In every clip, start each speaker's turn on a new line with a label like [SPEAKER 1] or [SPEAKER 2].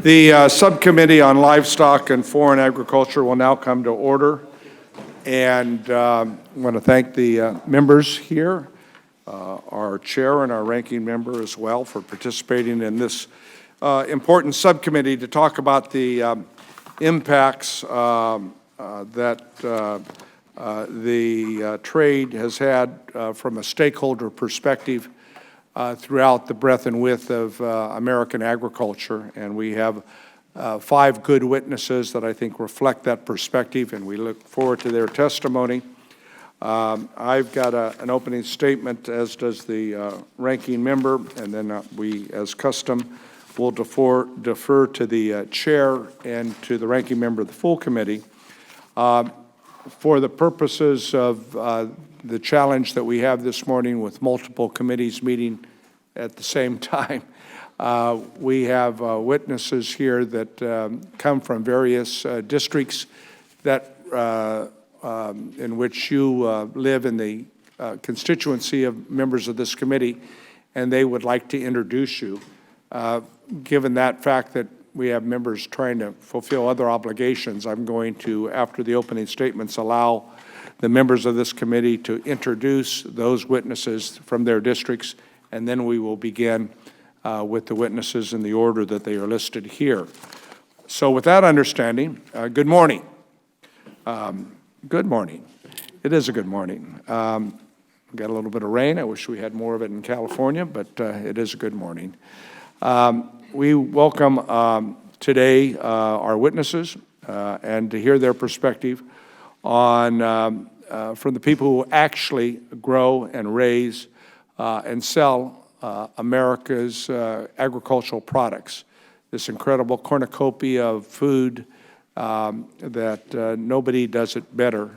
[SPEAKER 1] The Subcommittee on Livestock and Foreign Agriculture will now come to order. And I want to thank the members here, our chair and our ranking member as well, for participating in this important subcommittee to talk about the impacts that the trade has had from a stakeholder perspective throughout the breadth and width of American agriculture. And we have 5 good witnesses that I think reflect that perspective, and we look forward to their testimony. I've got an opening statement, as does the ranking member, and then we, as custom, will defer to the chair and to the ranking member of the full committee. For the purposes of the challenge that we have this morning with multiple committees meeting at the same time, we have witnesses here that come from various districts that in which you live in the constituency of members of this committee, and they would like to introduce you. Given that fact that we have members trying to fulfill other obligations, I'm going to, after the opening statements, allow the members of this committee to introduce those witnesses from their districts, and then we will begin with the witnesses in the order that they are listed here. So with that understanding, good morning. Good morning. It is a good morning. We got a little bit of rain. I wish we had more of it in California, but it is a good morning. We welcome today our witnesses and to hear their perspective on from the people who actually grow and raise and sell America's agricultural products. This incredible cornucopia of food that nobody does it better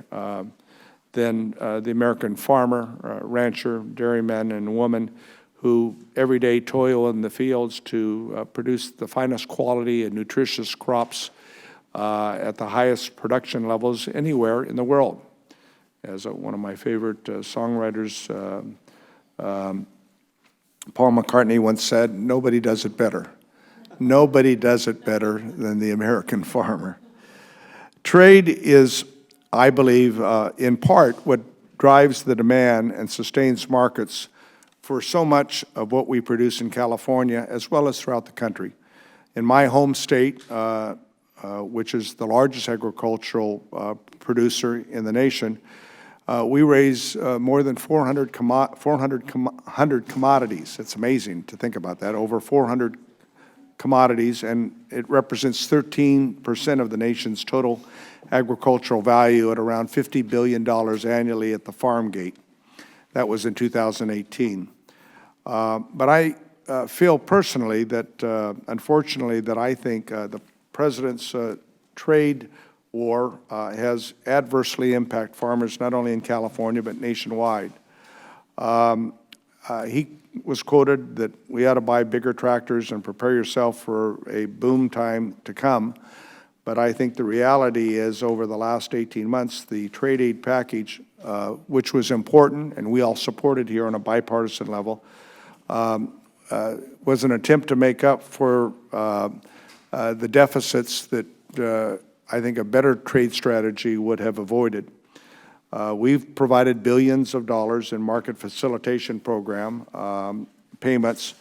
[SPEAKER 1] than the American farmer, rancher, dairyman, and woman who every day toil in the fields to produce the finest quality and nutritious crops at the highest production levels anywhere in the world. As one of my favorite songwriters, Paul McCartney once said, nobody does it better. Nobody does it better than the American farmer. Trade is, I believe, in part what drives the demand and sustains markets for so much of what we produce in California as well as throughout the country. In my home state, which is the largest agricultural producer in the nation, we raise more than 400 commodities. It's amazing to think about that, over 400 commodities, and it represents 13% of the nation's total agricultural value at around $50 billion annually at the farm gate. That was in 2018. But I feel personally that, unfortunately, that I think the President's trade war has adversely impacted farmers not only in California but nationwide. He was quoted that we ought to buy bigger tractors and prepare yourself for a boom time to come. But I think the reality is over the last 18 months, the trade aid package, which was important and we all supported here on a bipartisan level, was an attempt to make up for the deficits that I think a better trade strategy would have avoided. We've provided billions of dollars in market facilitation program payments,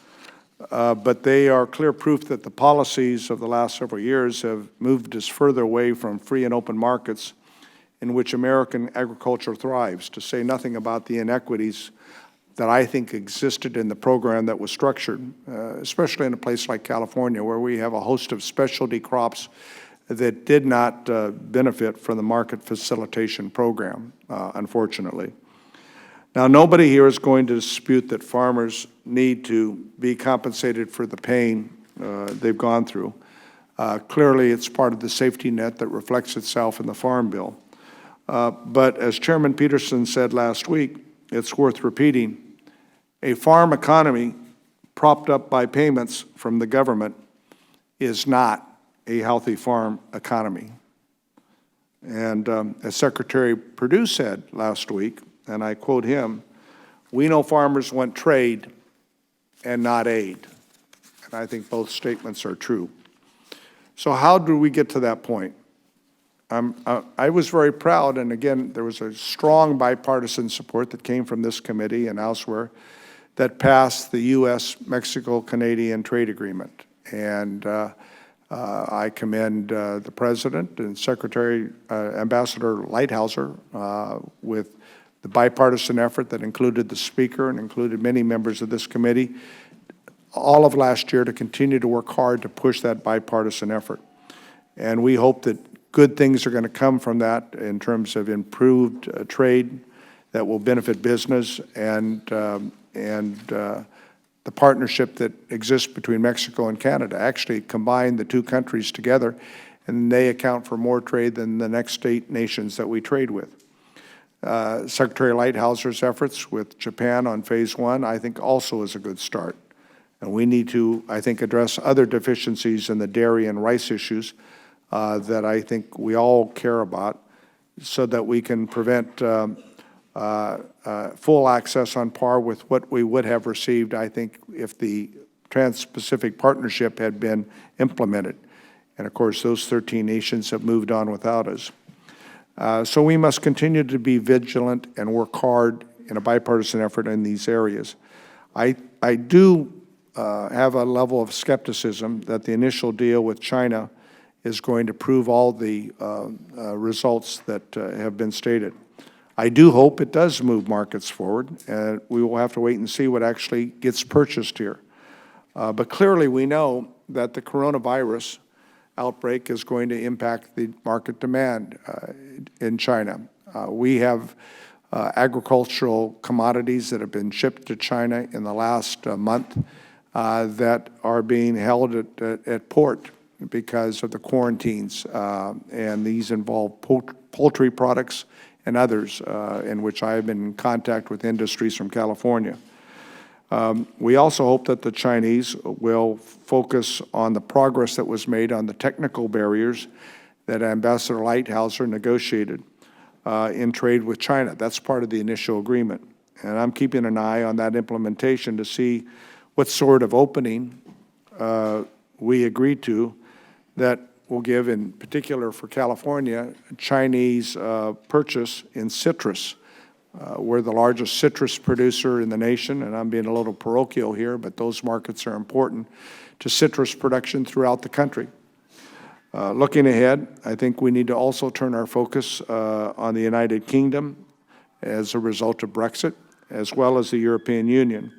[SPEAKER 1] but they are clear proof that the policies of the last several years have moved us further away from free and open markets in which American agriculture thrives, to say nothing about the inequities that I think existed in the program that was structured, especially in a place like California, where we have a host of specialty crops that did not benefit from the market facilitation program, unfortunately. Now, nobody here is going to dispute that farmers need to be compensated for the pain they've gone through. Clearly, it's part of the safety net that reflects itself in the Farm Bill. But as Chairman Peterson said last week, it's worth repeating, a farm economy propped up by payments from the government is not a healthy farm economy. And as Secretary Perdue said last week, and I quote him, "We know farmers want trade and not aid." And I think both statements are true. So how do we get to that point? I was very proud, and again, there was a strong bipartisan support that came from this committee and elsewhere that passed the U.S.-Mexico-Canadian trade agreement. And I commend the President and Secretary Ambassador Lighthizer with the bipartisan effort that included the Speaker and included many members of this committee all of last year to continue to work hard to push that bipartisan effort. And we hope that good things are going to come from that in terms of improved trade that will benefit business and the partnership that exists between Mexico and Canada. Actually combine the two countries together, and they account for more trade than the next 8 nations that we trade with. Secretary Lighthizer's efforts with Japan on Phase 1, I think, also is a good start. And we need to, I think, address other deficiencies in the dairy and rice issues that I think we all care about so that we can prevent full access on par with what we would have received, I think, if the Trans-Pacific Partnership had been implemented. And of course, those 13 nations have moved on without us. So we must continue to be vigilant and work hard in a bipartisan effort in these areas. I do have a level of skepticism that the initial deal with China is going to prove all the results that have been stated. I do hope it does move markets forward, and we will have to wait and see what actually gets purchased here. But clearly we know that the coronavirus outbreak is going to impact the market demand in China. We have agricultural commodities that have been shipped to China in the last month that are being held at port because of the quarantines, and these involve poultry products and others in which I have been in contact with industries from California. We also hope that the Chinese will focus on the progress that was made on the technical barriers that Ambassador Lighthizer negotiated in trade with China. That's part of the initial agreement. And I'm keeping an eye on that implementation to see what sort of opening we agreed to that will give, in particular for California, Chinese purchase in citrus. We're the largest citrus producer in the nation, and I'm being a little parochial here, but those markets are important to citrus production throughout the country. Looking ahead, I think we need to also turn our focus on the United Kingdom as a result of Brexit, as well as the European Union.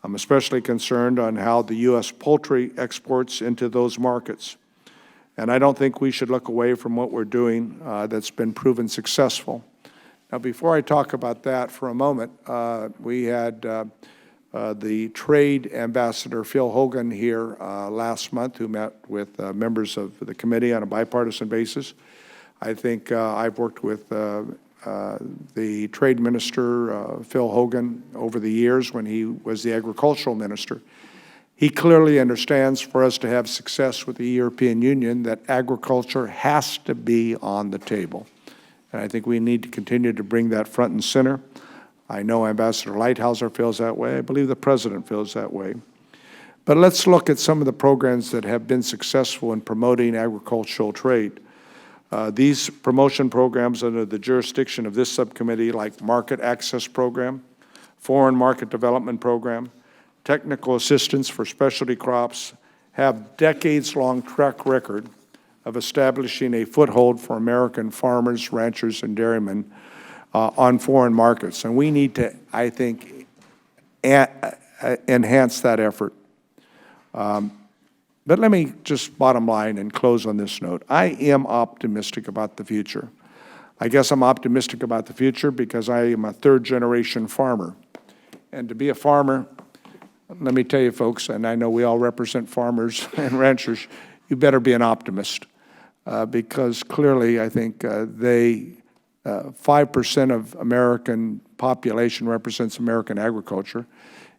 [SPEAKER 1] I'm especially concerned on how the U.S. poultry exports into those markets. And I don't think we should look away from what we're doing that's been proven successful. Now, before I talk about that for a moment, we had the Trade Ambassador Phil Hogan here last month, who met with members of the committee on a bipartisan basis. I think I've worked with the Trade Minister, Phil Hogan, over the years when he was the Agricultural Minister. He clearly understands, for us to have success with the European Union, that agriculture has to be on the table. And I think we need to continue to bring that front and center. I know Ambassador Lighthizer feels that way. I believe the President feels that way. But let's look at some of the programs that have been successful in promoting agricultural trade. These promotion programs under the jurisdiction of this subcommittee, like Market Access Program, Foreign Market Development Program, Technical Assistance for Specialty Crops, have decades-long track record of establishing a foothold for American farmers, ranchers, and dairymen on foreign markets. And we need to, I think, enhance that effort. But let me just bottom line and close on this note. I am optimistic about the future. I guess I'm optimistic about the future because I am a third-generation farmer. And to be a farmer, let me tell you, folks, and I know we all represent farmers and ranchers, you better be an optimist. Because clearly, I think 5% of American population represents American agriculture.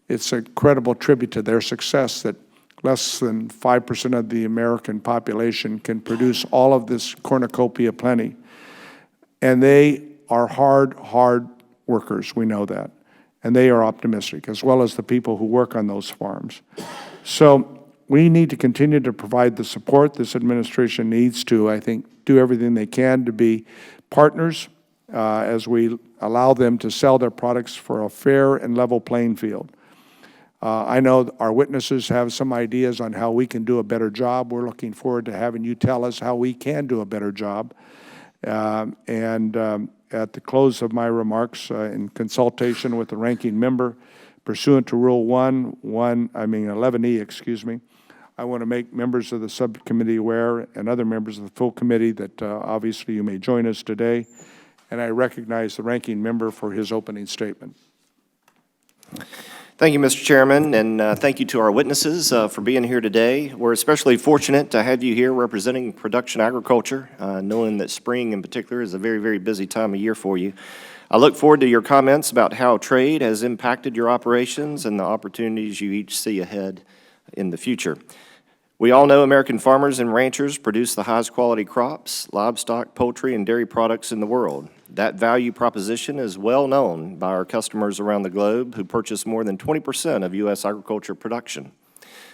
[SPEAKER 1] It's a credible tribute to their success that less than 5% of the American population can produce all of this cornucopia plenty. And they are hard workers, we know that. And they are optimistic, as well as the people who work on those farms. So we need to continue to provide the support. This administration needs to, I think, do everything they can to be partners as we allow them to sell their products for a fair and level playing field. I know our witnesses have some ideas on how we can do a better job. We're looking forward to having you tell us how we can do a better job. At the close of my remarks, in consultation with the ranking member, pursuant to Rule 11E, excuse me, I want to make members of the subcommittee aware and other members of the full committee that obviously you may join us today. And I recognize the ranking member for his opening statement.
[SPEAKER 2] Thank you, Mr. Chairman, and thank you to our witnesses for being here today. We're especially fortunate to have you here representing production agriculture, knowing that spring in particular is a very, very busy time of year for you. I look forward to your comments about how trade has impacted your operations and the opportunities you each see ahead in the future. We all know American farmers and ranchers produce the highest quality crops, livestock, poultry, and dairy products in the world. That value proposition is well known by our customers around the globe who purchase more than 20% of U.S. agriculture production.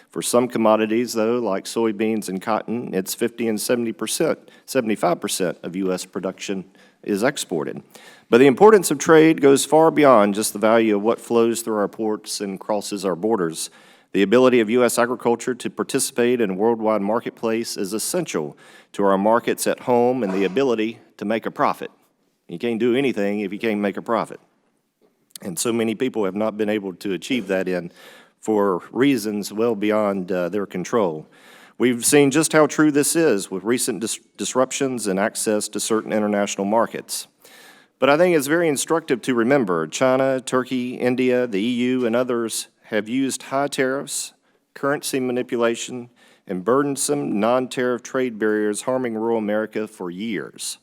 [SPEAKER 2] For some commodities, though, like soybeans and cotton, it's 50 and 75% of U.S. production is exported. But the importance of trade goes far beyond just the value of what flows through our ports and crosses our borders. The ability of U.S. agriculture to participate in a worldwide marketplace is essential to our markets at home and the ability to make a profit. You can't do anything if you can't make a profit. And so many people have not been able to achieve that for reasons well beyond their control. We've seen just how true this is with recent disruptions and access to certain international markets. But I think it's very instructive to remember China, Turkey, India, the EU, and others have used high tariffs, currency manipulation, and burdensome non-tariff trade barriers harming rural America for years.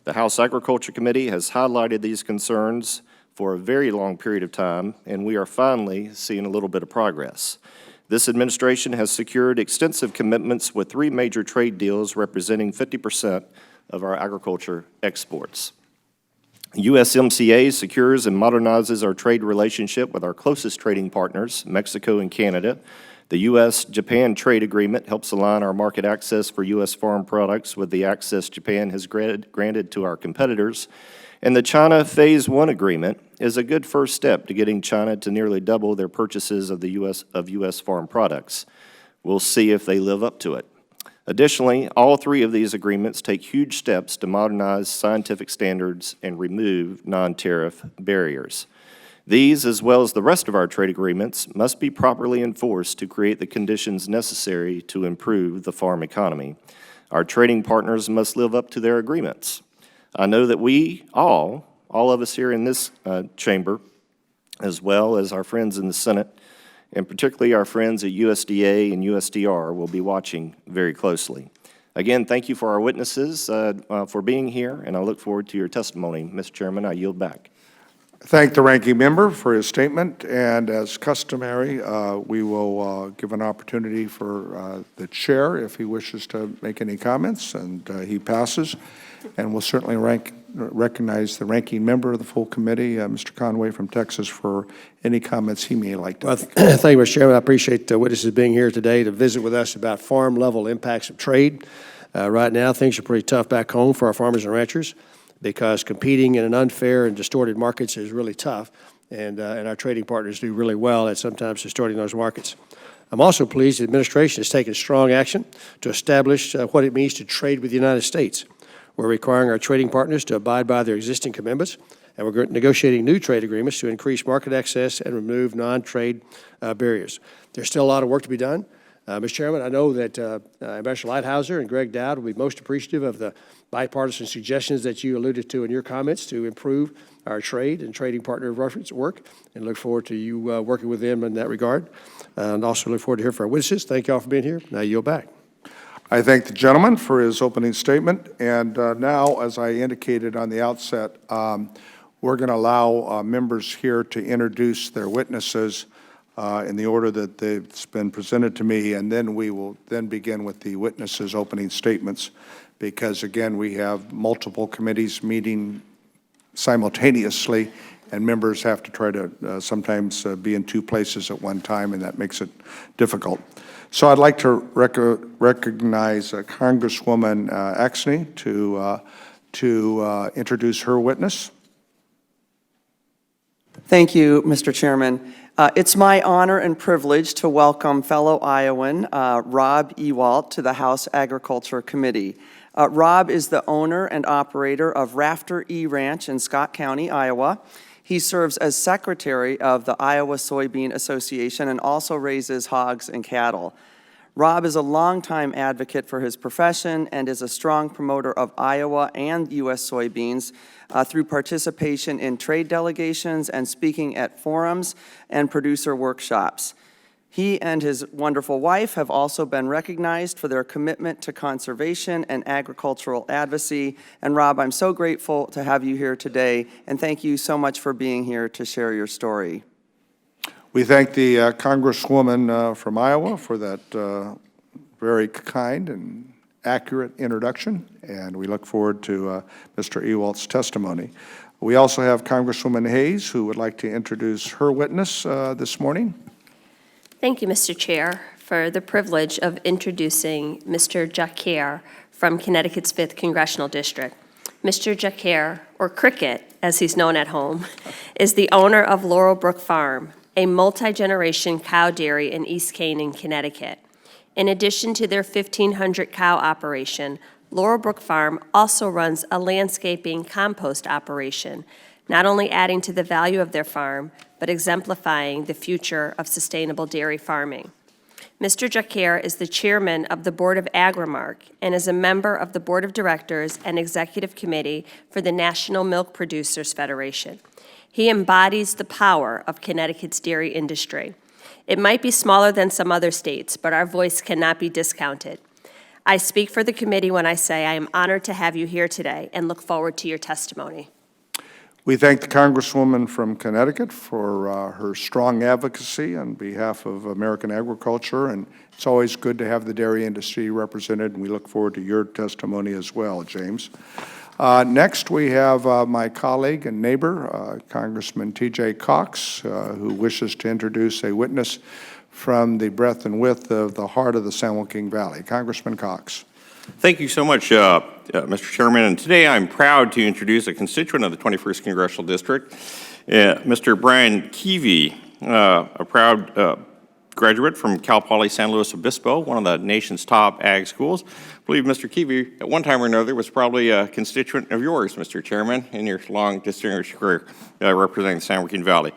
[SPEAKER 2] The House Agriculture Committee has highlighted these concerns for a very long period of time, and we are finally seeing a little bit of progress. This administration has secured extensive commitments with 3 major trade deals representing 50% of our agriculture exports. USMCA secures and modernizes our trade relationship with our closest trading partners, Mexico and Canada. The U.S.-Japan trade agreement helps align our market access for U.S. farm products with the access Japan has granted to our competitors. And the China Phase 1 agreement is a good first step to getting China to nearly double their purchases of U.S. farm products. We'll see if they live up to it. Additionally, all 3 of these agreements take huge steps to modernize scientific standards and remove non-tariff barriers. These, as well as the rest of our trade agreements, must be properly enforced to create the conditions necessary to improve the farm economy. Our trading partners must live up to their agreements. I know that we all of us here in this chamber, as well as our friends in the Senate, and particularly our friends at USDA and USDR, will be watching very closely. Again, thank you for our witnesses for being here, and I look forward to your testimony. Mr. Chairman, I yield back.
[SPEAKER 1] Thank the ranking member for his statement, and as customary, we will give an opportunity for the chair if he wishes to make any comments, and he passes. And we'll certainly recognize the ranking member of the full committee, Mr. Conway from Texas, for any comments he may like to make.
[SPEAKER 3] Thank you, Mr. Chairman. I appreciate the witnesses being here today to visit with us about farm-level impacts of trade. Right now, things are pretty tough back home for our farmers and ranchers because competing in an unfair and distorted markets is really tough, and our trading partners do really well at sometimes distorting those markets. I'm also pleased the administration has taken strong action to establish what it means to trade with the United States. We're requiring our trading partners to abide by their existing commitments, and we're negotiating new trade agreements to increase market access and remove non-trade barriers. There's still a lot of work to be done. Mr. Chairman, I know that Ambassador Lighthouser and Greg Dowd will be most appreciative of the bipartisan suggestions that you alluded to in your comments to improve our trade and trading partner reference work, and look forward to you working with them in that regard. And also look forward to hearing from our witnesses. Thank you all for being here. Now yield back.
[SPEAKER 1] I thank the gentleman for his opening statement. And now, as I indicated on the outset, we're going to allow members here to introduce their witnesses in the order that it's been presented to me, and then we will then begin with the witnesses' opening statements, because, again, we have multiple committees meeting simultaneously, and members have to try to sometimes be in 2 places at one time, and that makes it difficult. So I'd like to recognize Congresswoman Axney to introduce her witness.
[SPEAKER 4] Thank you, Mr. Chairman. It's my honor and privilege to welcome fellow Iowan Rob Ewalt to the House Agriculture Committee. Rob is the owner and operator of Rafter E Ranch in Scott County, Iowa. He serves as secretary of the Iowa Soybean Association and also raises hogs and cattle. Rob is a longtime advocate for his profession and is a strong promoter of Iowa and U.S. soybeans through participation in trade delegations and speaking at forums and producer workshops. He and his wonderful wife have also been recognized for their commitment to conservation and agricultural advocacy. And Rob, I'm so grateful to have you here today, and thank you so much for being here to share your story.
[SPEAKER 1] We thank the Congresswoman from Iowa for that very kind and accurate introduction, and we look forward to Mr. Ewalt's testimony. We also have Congresswoman Hayes, who would like to introduce her witness this morning.
[SPEAKER 5] Thank you, Mr. Chair, for the privilege of introducing Mr. Jacquer from Connecticut's 5th Congressional District. Mr. Jacquer, or Cricket, as he's known at home, is the owner of Laurelbrook Farm, a multi-generation cow dairy in East Canaan, Connecticut. In addition to their 1,500 cow operation, Laurelbrook Farm also runs a landscaping compost operation, not only adding to the value of their farm, but exemplifying the future of sustainable dairy farming. Mr. Jacquer is the chairman of the Board of Agrimark and is a member of the Board of Directors and Executive Committee for the National Milk Producers Federation. He embodies the power of Connecticut's dairy industry. It might be smaller than some other states, but our voice cannot be discounted. I speak for the committee when I say I am honored to have you here today and look forward to your testimony.
[SPEAKER 1] We thank the Congresswoman from Connecticut for her strong advocacy on behalf of American agriculture, and it's always good to have the dairy industry represented, and we look forward to your testimony as well, James. Next, we have my colleague and neighbor, Congressman T.J. Cox, who wishes to introduce a witness from the breadth and width of the heart of the San Joaquin Valley. Congressman Cox.
[SPEAKER 6] Thank you so much, Mr. Chairman. And today I'm proud to introduce a constituent of the 21st Congressional District, Mr. Brian Keevy, a proud graduate from Cal Poly San Luis Obispo, one of the nation's top ag schools. I believe Mr. Keevy, at one time or another, was probably a constituent of yours, Mr. Chairman, in your long distinguished career representing the San Joaquin Valley.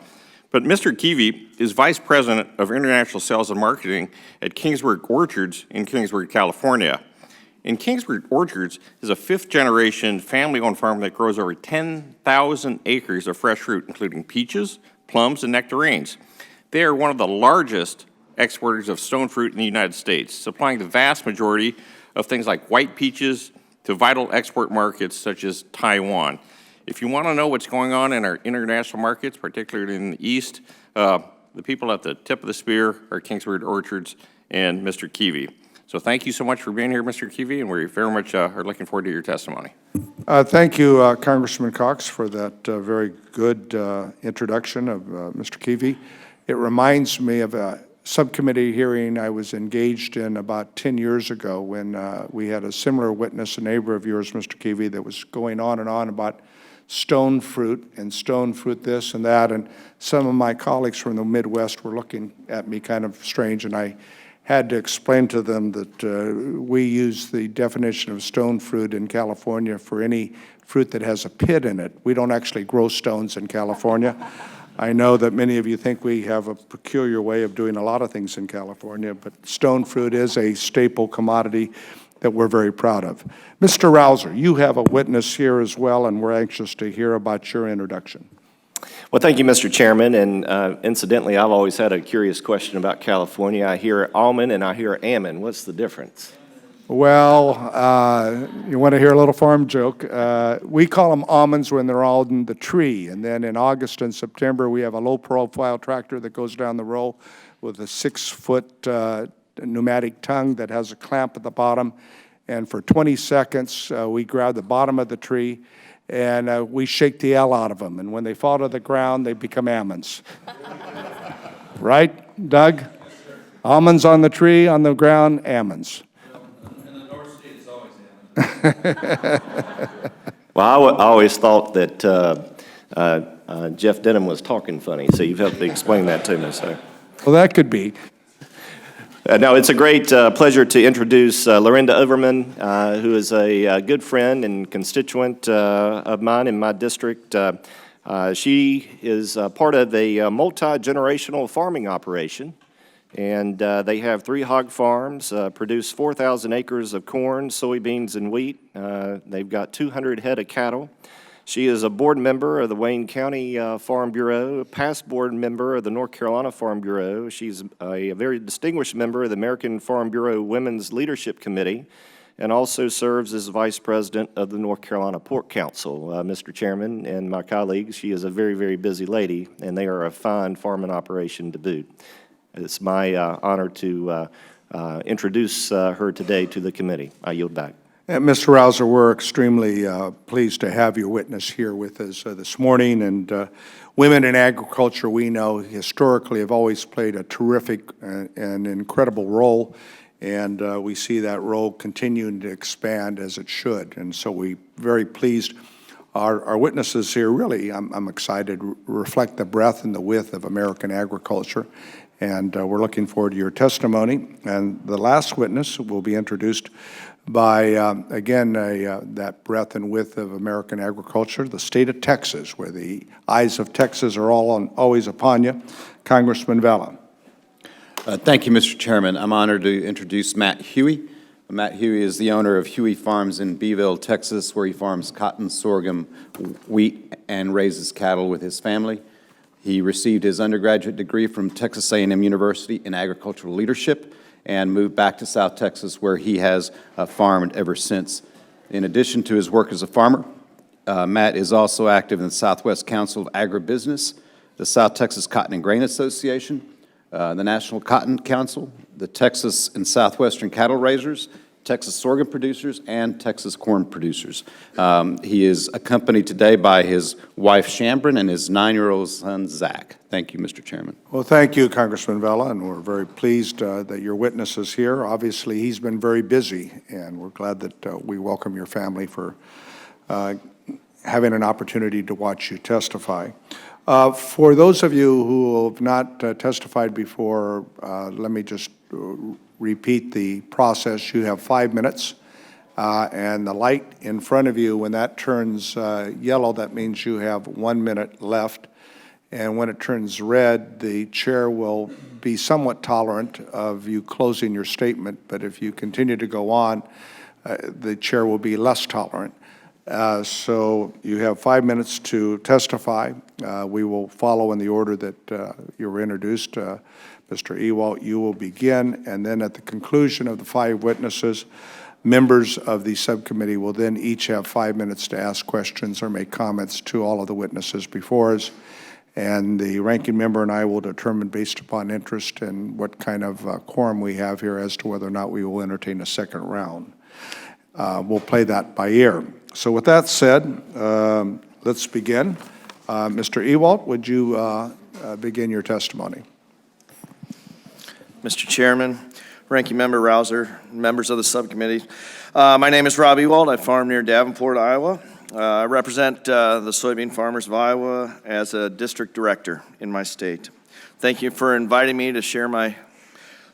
[SPEAKER 6] But Mr. Keevy is Vice President of International Sales and Marketing at Kingsburg Orchards in Kingsburg, California. And Kingsburg Orchards is a 5th-generation family-owned farm that grows over 10,000 acres of fresh fruit, including peaches, plums, and nectarines. They are one of the largest exporters of stone fruit in the United States, supplying the vast majority of things like white peaches to vital export markets such as Taiwan. If you want to know what's going on in our international markets, particularly in the East, the people at the tip of the spear are Kingsburg Orchards and Mr. Keevy. So thank you so much for being here, Mr. Keevy, and we very much are looking forward to your testimony.
[SPEAKER 1] Thank you, Congressman Cox, for that very good introduction of Mr. Keevy. It reminds me of a subcommittee hearing I was engaged in about 10 years ago when we had a similar witness, a neighbor of yours, Mr. Keevy, that was going on and on about stone fruit this and that, and some of my colleagues from the Midwest were looking at me kind of strange, and I had to explain to them that we use the definition of stone fruit in California for any fruit that has a pit in it. We don't actually grow stones in California. I know that many of you think we have a peculiar way of doing a lot of things in California, but stone fruit is a staple commodity that we're very proud of. Mr. Rouser, you have a witness here as well, and we're anxious to hear about your introduction.
[SPEAKER 2] Well, thank you, Mr. Chairman, and incidentally, I've always had a curious question about California. I hear almond and I hear almond. What's the difference?
[SPEAKER 1] Well, you want to hear a little farm joke? We call them almonds when they're all in the tree, and then in August and September, we have a low-profile tractor that goes down the row with a 6-foot pneumatic tongue that has a clamp at the bottom, and for 20 seconds, we grab the bottom of the tree, and we shake the L out of them. And when they fall to the ground, they become almonds. Right, Doug? Almonds on the tree, on the ground, almonds.
[SPEAKER 7] In the North State, it's always
[SPEAKER 2] Well, I always thought that Jeff Denham was talking funny, so you've helped to explain that to me, so.
[SPEAKER 1] Well, that could be.
[SPEAKER 2] No, it's a great pleasure to introduce Lorinda Overman, who is a good friend and constituent of mine in my district. She is part of a multi-generational farming operation, and they have 3 hog farms, produce 4,000 acres of corn, soybeans, and wheat. They've got 200 head of cattle. She is a board member of the Wayne County Farm Bureau, a past board member of the North Carolina Farm Bureau. She's a very distinguished member of the American Farm Bureau Women's Leadership Committee, and also serves as vice president of the North Carolina Pork Council. Mr. Chairman and my colleagues, she is a very, very busy lady, and they are a fine farming operation to boot. It's my honor to introduce her today to the committee. I yield back.
[SPEAKER 1] Mr. Rouser, we're extremely pleased to have your witness here with us this morning. And women in agriculture, we know historically have always played a terrific and incredible role. And we see that role continuing to expand as it should. And so we're very pleased. Our witnesses here really, I'm excited, reflect the breadth and the width of American agriculture. And we're looking forward to your testimony. And the last witness will be introduced by, again, that breadth and width of American agriculture, the state of Texas, where the eyes of Texas are always upon you. Congressman Vella.
[SPEAKER 7] Thank you, Mr. Chairman. I'm honored to introduce Matt Huey. Matt Huey is the owner of Huey Farms in Beeville, Texas, where he farms cotton, sorghum, wheat, and raises cattle with his family. He received his undergraduate degree from Texas A&M University in agricultural leadership and moved back to South Texas, where he has farmed ever since. In addition to his work as a farmer, Matt is also active in the Southwest Council of Agribusiness, the South Texas Cotton and Grain Association, the National Cotton Council, the Texas and Southwestern Cattle Raisers, Texas sorghum producers, and Texas corn producers. He is accompanied today by his wife, Shambrin, and his 9-year-old son, Zach. Thank you, Mr. Chairman.
[SPEAKER 1] Well, thank you, Congressman Vella, and we're very pleased that your witness is here. Obviously, he's been very busy, and we're glad that we welcome your family for having an opportunity to watch you testify. For those of you who have not testified before, let me just repeat the process. You have 5 minutes, and the light in front of you, when that turns yellow, that means you have 1 minute left. And when it turns red, the chair will be somewhat tolerant of you closing your statement, but if you continue to go on, the chair will be less tolerant. So you have 5 minutes to testify. We will follow in the order that you were introduced. Mr. Ewalt, you will begin, and then at the conclusion of the 5 witnesses, members of the subcommittee will then each have 5 minutes to ask questions or make comments to all of the witnesses before us. And the ranking member and I will determine, based upon interest and what kind of quorum we have here, as to whether or not we will entertain a second round. We'll play that by ear. So with that said, let's begin. Mr. Ewalt, would you begin your testimony?
[SPEAKER 8] Mr. Chairman, Ranking Member Rouser, members of the subcommittee. My name is Rob Ewald. I farm near Davenport, Iowa. I represent the soybean farmers of Iowa as a district director in my state. Thank you for inviting me to share my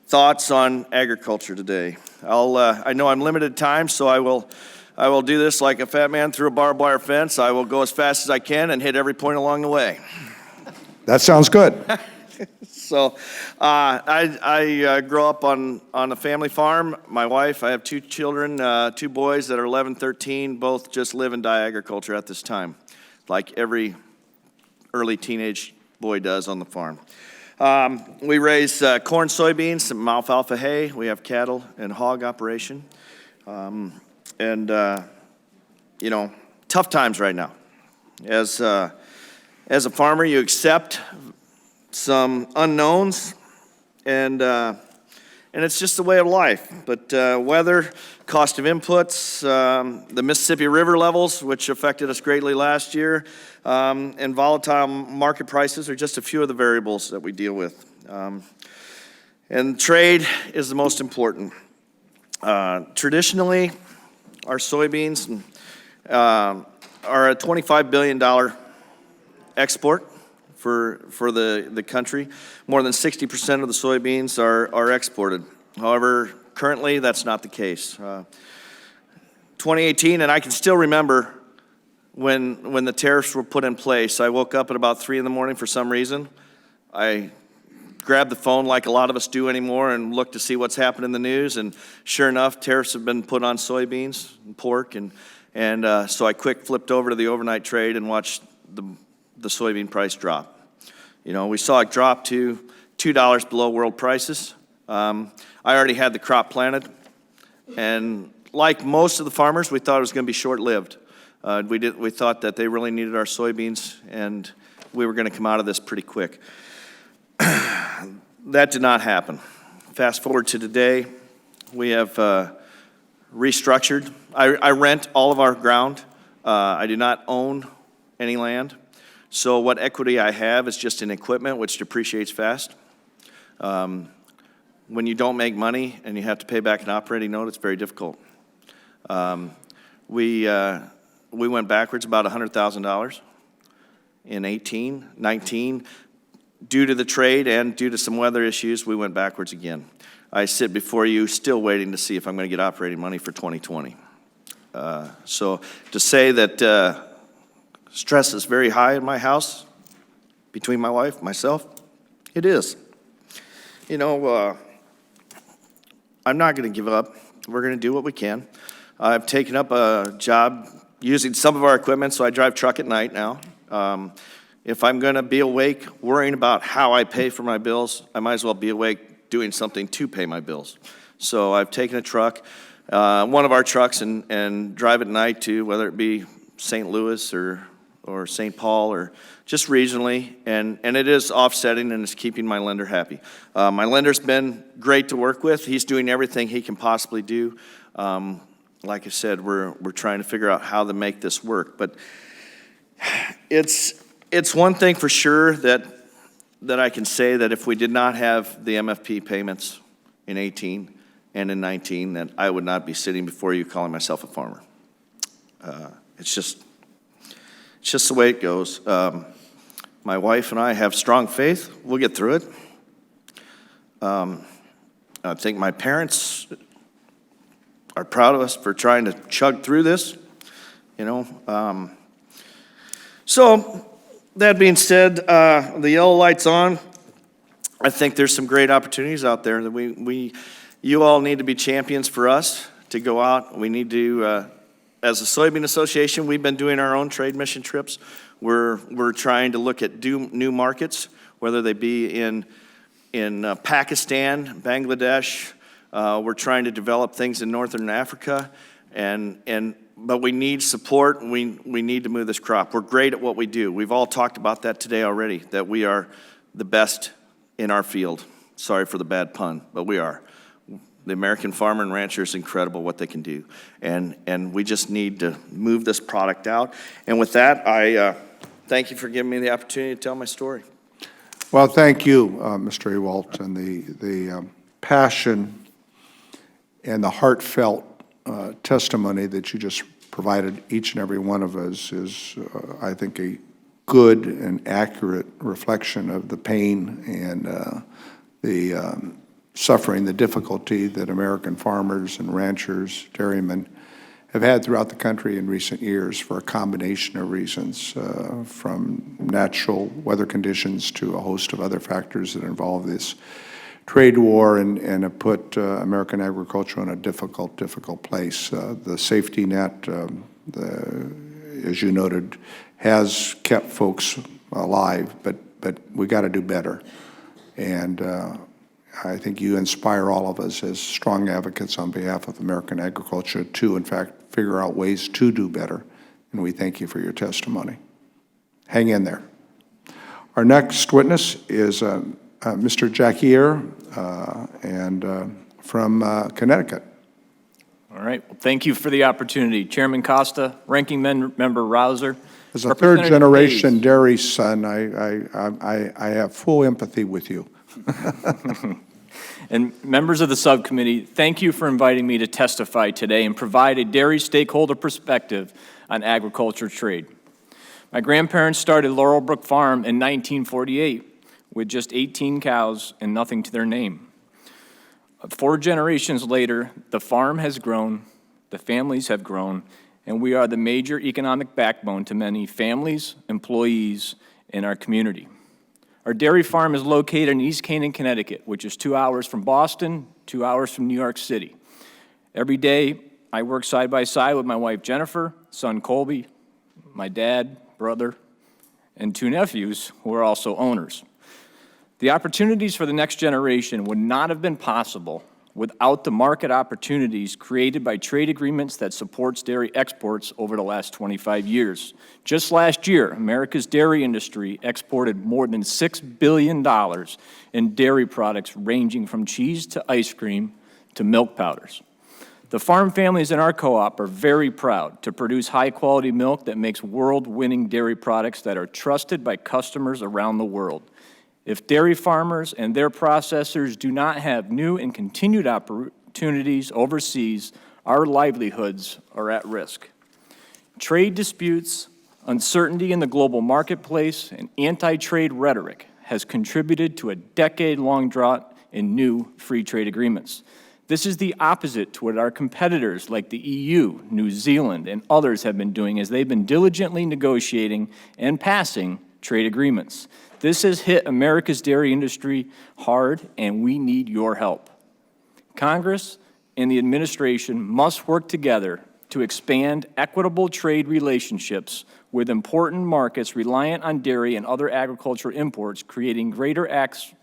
[SPEAKER 8] thoughts on agriculture today. I know I'm limited time, so I will do this like a fat man through a barbed wire fence. I will go as fast as I can and hit every point along the way.
[SPEAKER 1] That sounds good.
[SPEAKER 8] So I grew up on a family farm. My wife, I have 2 children, 2 boys that are 11, 13, both just live and die agriculture at this time, like every early teenage boy does on the farm. We raise corn, soybeans, some alfalfa hay. We have cattle and hog operation. You know, tough times right now. As a farmer, you accept some unknowns, and it's just the way of life. But weather, cost of inputs, the Mississippi River levels, which affected us greatly last year, and volatile market prices are just a few of the variables that we deal with. And trade is the most important. Traditionally, our soybeans are a $25 billion export for the country. More than 60% of the soybeans are exported. However, currently, that's not the case. 2018, and I can still remember when the tariffs were put in place. I woke up at about 3 in the morning for some reason. I grabbed the phone like a lot of us do anymore and looked to see what's happened in the news, and sure enough, tariffs have been put on soybeans and pork, and so I quick flipped over to the overnight trade and watched the soybean price drop. You know, we saw it drop to $2 below world prices. I already had the crop planted, and like most of the farmers, we thought it was going to be short-lived. We thought that they really needed our soybeans, and we were going to come out of this pretty quick. That did not happen. Fast forward to today, we have restructured. I rent all of our ground. I do not own any land. So what equity I have is just in equipment, which depreciates fast. When you don't make money and you have to pay back an operating note, it's very difficult. We went backwards about $100,000 in 18, 19. Due to the trade and due to some weather issues, we went backwards again. I sit before you still waiting to see if I'm going to get operating money for 2020. So to say that stress is very high in my house, between my wife, myself, it is. You know, I'm not going to give up. We're going to do what we can. I've taken up a job using some of our equipment, so I drive truck at night now. If I'm going to be awake worrying about how I pay for my bills, I might as well be awake doing something to pay my bills. So I've taken a truck, one of our trucks, and drive at night to whether it be St. Louis or St. Paul or just regionally, and it is offsetting and it's keeping my lender happy. My lender's been great to work with. He's doing everything he can possibly do. Like I said, we're trying to figure out how to make this work. But it's one thing for sure that I can say that if we did not have the MFP payments in 18 and in 19, that I would not be sitting before you calling myself a farmer. It's just the way it goes. My wife and I have strong faith. We'll get through it. I think my parents are proud of us for trying to chug through this, you know. So that being said, the yellow light's on. I think there's some great opportunities out there that you all need to be champions for us to go out. We need to, as a soybean association, we've been doing our own trade mission trips. We're trying to look at new markets, whether they be in Pakistan, Bangladesh. We're trying to develop things in Northern Africa, but we need support, and we need to move this crop. We're great at what we do. We've all talked about that today already, that we are the best in our field. Sorry for the bad pun, but we are. The American farmer and rancher is incredible what they can do, and we just need to move this product out. And with that, I thank you for giving me the opportunity to tell my story.
[SPEAKER 1] Well, thank you, Mr. Ewalt, and the passion and the heartfelt testimony that you just provided each and every one of us is, I think, a good and accurate reflection of the pain and the suffering, the difficulty that American farmers and ranchers, dairymen have had throughout the country in recent years for a combination of reasons, from natural weather conditions to a host of other factors that involve this trade war and have put American agriculture in a difficult place. The safety net, as you noted, has kept folks alive, but we got to do better. And I think you inspire all of us as strong advocates on behalf of American agriculture to, in fact, figure out ways to do better. And we thank you for your testimony. Hang in there. Our next witness is Mr. Jacquier, from Connecticut.
[SPEAKER 9] All right. Well, thank you for the opportunity. Chairman Costa, Ranking Member Rouser.
[SPEAKER 1] As a third-generation dairy son, I have full empathy with you.
[SPEAKER 9] And members of the subcommittee, thank you for inviting me to testify today and provide a dairy stakeholder perspective on agriculture trade. My grandparents started Laurelbrook Farm in 1948 with just 18 cows and nothing to their name. 4 generations later, the farm has grown, the families have grown, and we are the major economic backbone to many families, employees in our community. Our dairy farm is located in East Canaan, Connecticut, which is 2 hours from Boston, 2 hours from New York City. Every day, I work side by side with my wife Jennifer, son Colby, my dad, brother, and 2 nephews who are also owners. The opportunities for the next generation would not have been possible without the market opportunities created by trade agreements that supports dairy exports over the last 25 years. Just last year, America's dairy industry exported more than $6 billion in dairy products ranging from cheese to ice cream to milk powders. The farm families in our co-op are very proud to produce high-quality milk that makes world-winning dairy products that are trusted by customers around the world. If dairy farmers and their processors do not have new and continued opportunities overseas, our livelihoods are at risk. Trade disputes, uncertainty in the global marketplace, and anti-trade rhetoric has contributed to a decade-long drought in new free trade agreements. This is the opposite to what our competitors like the EU, New Zealand, and others have been doing as they've been diligently negotiating and passing trade agreements. This has hit America's dairy industry hard, and we need your help. Congress and the administration must work together to expand equitable trade relationships with important markets reliant on dairy and other agricultural imports, creating greater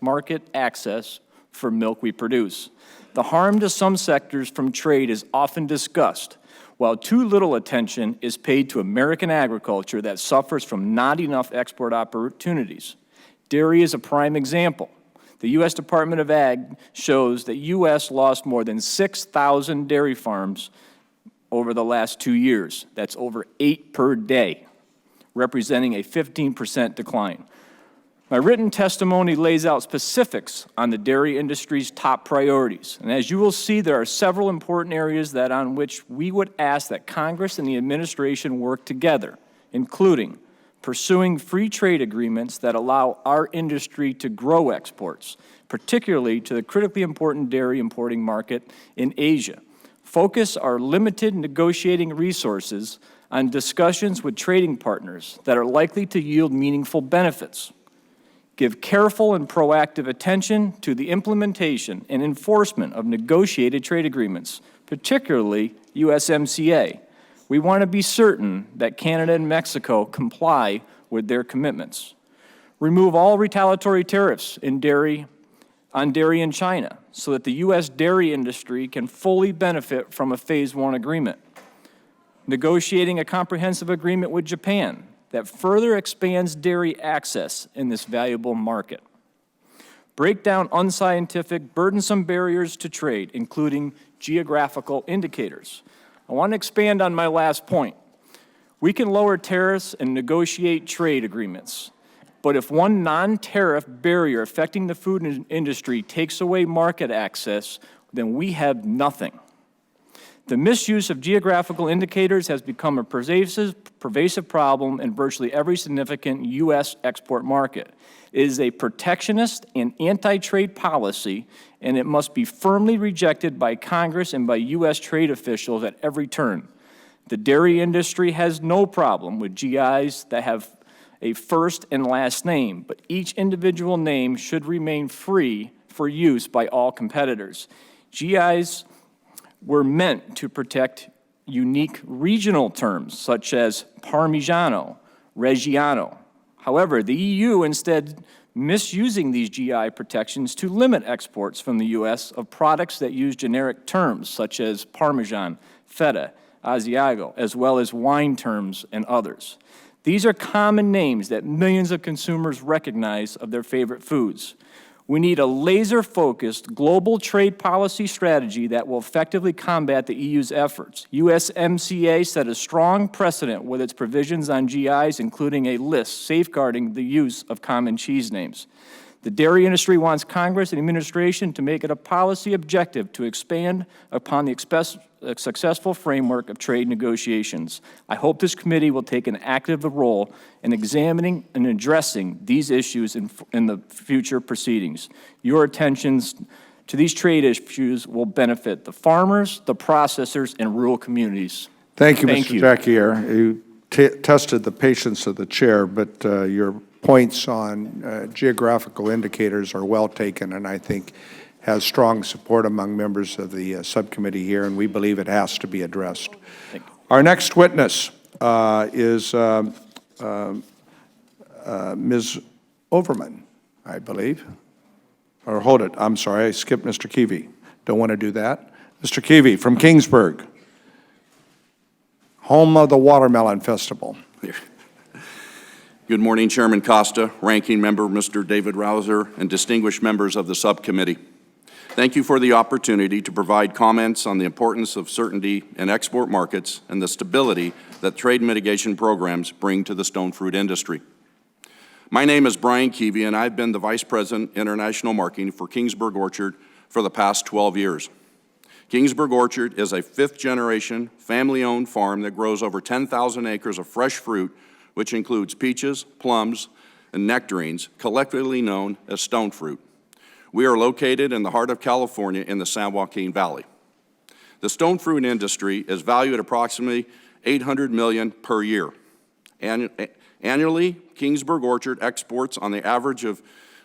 [SPEAKER 9] market access for milk we produce. The harm to some sectors from trade is often discussed, while too little attention is paid to American agriculture that suffers from not enough export opportunities. Dairy is a prime example. The U.S. Department of Ag shows that U.S. lost more than 6,000 dairy farms over the last 2 years. That's over 8 per day, representing a 15% decline. My written testimony lays out specifics on the dairy industry's top priorities. And as you will see, there are several important areas on which we would ask that Congress and the administration work together, including pursuing free trade agreements that allow our industry to grow exports, particularly to the critically important dairy importing market in Asia. Focus our limited negotiating resources on discussions with trading partners that are likely to yield meaningful benefits. Give careful and proactive attention to the implementation and enforcement of negotiated trade agreements, particularly USMCA. We want to be certain that Canada and Mexico comply with their commitments. Remove all retaliatory tariffs on dairy in China so that the U.S. dairy industry can fully benefit from a Phase 1 agreement. Negotiating a comprehensive agreement with Japan that further expands dairy access in this valuable market. Break down unscientific, burdensome barriers to trade, including geographical indicators. I want to expand on my last point. We can lower tariffs and negotiate trade agreements, but if one non-tariff barrier affecting the food industry takes away market access, then we have nothing. The misuse of geographical indicators has become a pervasive problem in virtually every significant U.S. export market. It is a protectionist and anti-trade policy, and it must be firmly rejected by Congress and by U.S. trade officials at every turn. The dairy industry has no problem with GIs that have a first and last name, but each individual name should remain free for use by all competitors. GIs were meant to protect unique regional terms such as Parmigiano, Reggiano. However, the EU instead misusing these GI protections to limit exports from the U.S. of products that use generic terms such as Parmesan, Feta, Asiago, as well as wine terms and others. These are common names that millions of consumers recognize of their favorite foods. We need a laser-focused global trade policy strategy that will effectively combat the EU's efforts. USMCA set a strong precedent with its provisions on GIs, including a list safeguarding the use of common cheese names. The dairy industry wants Congress and administration to make it a policy objective to expand upon the successful framework of trade negotiations. I hope this committee will take an active role in examining and addressing these issues in the future proceedings. Your attentions to these trade issues will benefit the farmers, the processors, and rural communities.
[SPEAKER 1] Thank you, Mr. Jacquier. You tested the patience of the chair, but your points on geographical indicators are well taken, and I think has strong support among members of the subcommittee here, and we believe it has to be addressed. Our next witness is Ms. Overman, I believe. Or hold it, I'm sorry, I skipped Mr. Keevy. Don't want to do that. Mr. Keevy from Kingsburg, home of the Watermelon Festival.
[SPEAKER 10] Good morning, Chairman Costa, Ranking Member Mr. David Rouser, and distinguished members of the subcommittee. Thank you for the opportunity to provide comments on the importance of certainty in export markets and the stability that trade mitigation programs bring to the stone fruit industry. My name is Brian Keevy, and I've been the Vice President, International Marketing for Kingsburg Orchard for the past 12 years. Kingsburg Orchard is a fifth-generation, family-owned farm that grows over 10,000 acres of fresh fruit, which includes peaches, plums, and nectarines, collectively known as stone fruit. We are located in the heart of California in the San Joaquin Valley. The stone fruit industry is valued at approximately $800 million per year. Annually, Kingsburg Orchard exports on the average of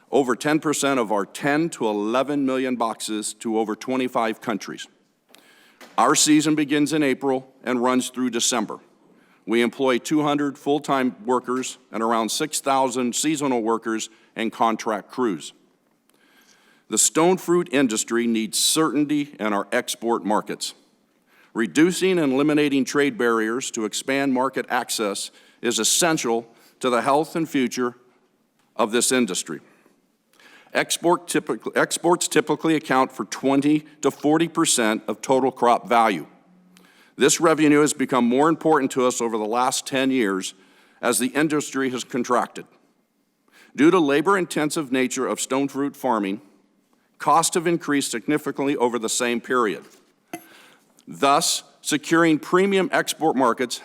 [SPEAKER 10] over 10% of our 10 to 11 million boxes to over 25 countries. Our season begins in April and runs through December. We employ 200 full-time workers and around 6,000 seasonal workers and contract crews. The stone fruit industry needs certainty in our export markets. Reducing and eliminating trade barriers to expand market access is essential to the health and future of this industry. Exports typically account for 20 to 40% of total crop value. This revenue has become more important to us over the last 10 years as the industry has contracted. Due to labor-intensive nature of stone fruit farming, costs have increased significantly over the same period. Thus, securing premium export markets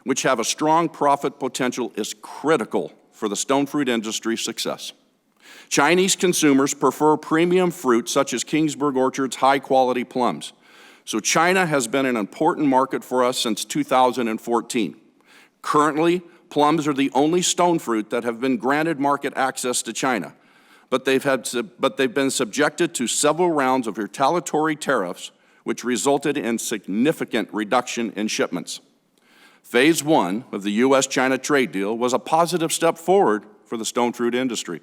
[SPEAKER 10] which have a strong profit potential is critical for the stone fruit industry's success. Chinese consumers prefer premium fruit such as Kingsburg Orchard's high-quality plums. So China has been an important market for us since 2014. Currently, plums are the only stone fruit that have been granted market access to China, but they've been subjected to several rounds of retaliatory tariffs, which resulted in significant reduction in shipments. Phase 1 of the U.S.-China trade deal was a positive step forward for the stone fruit industry.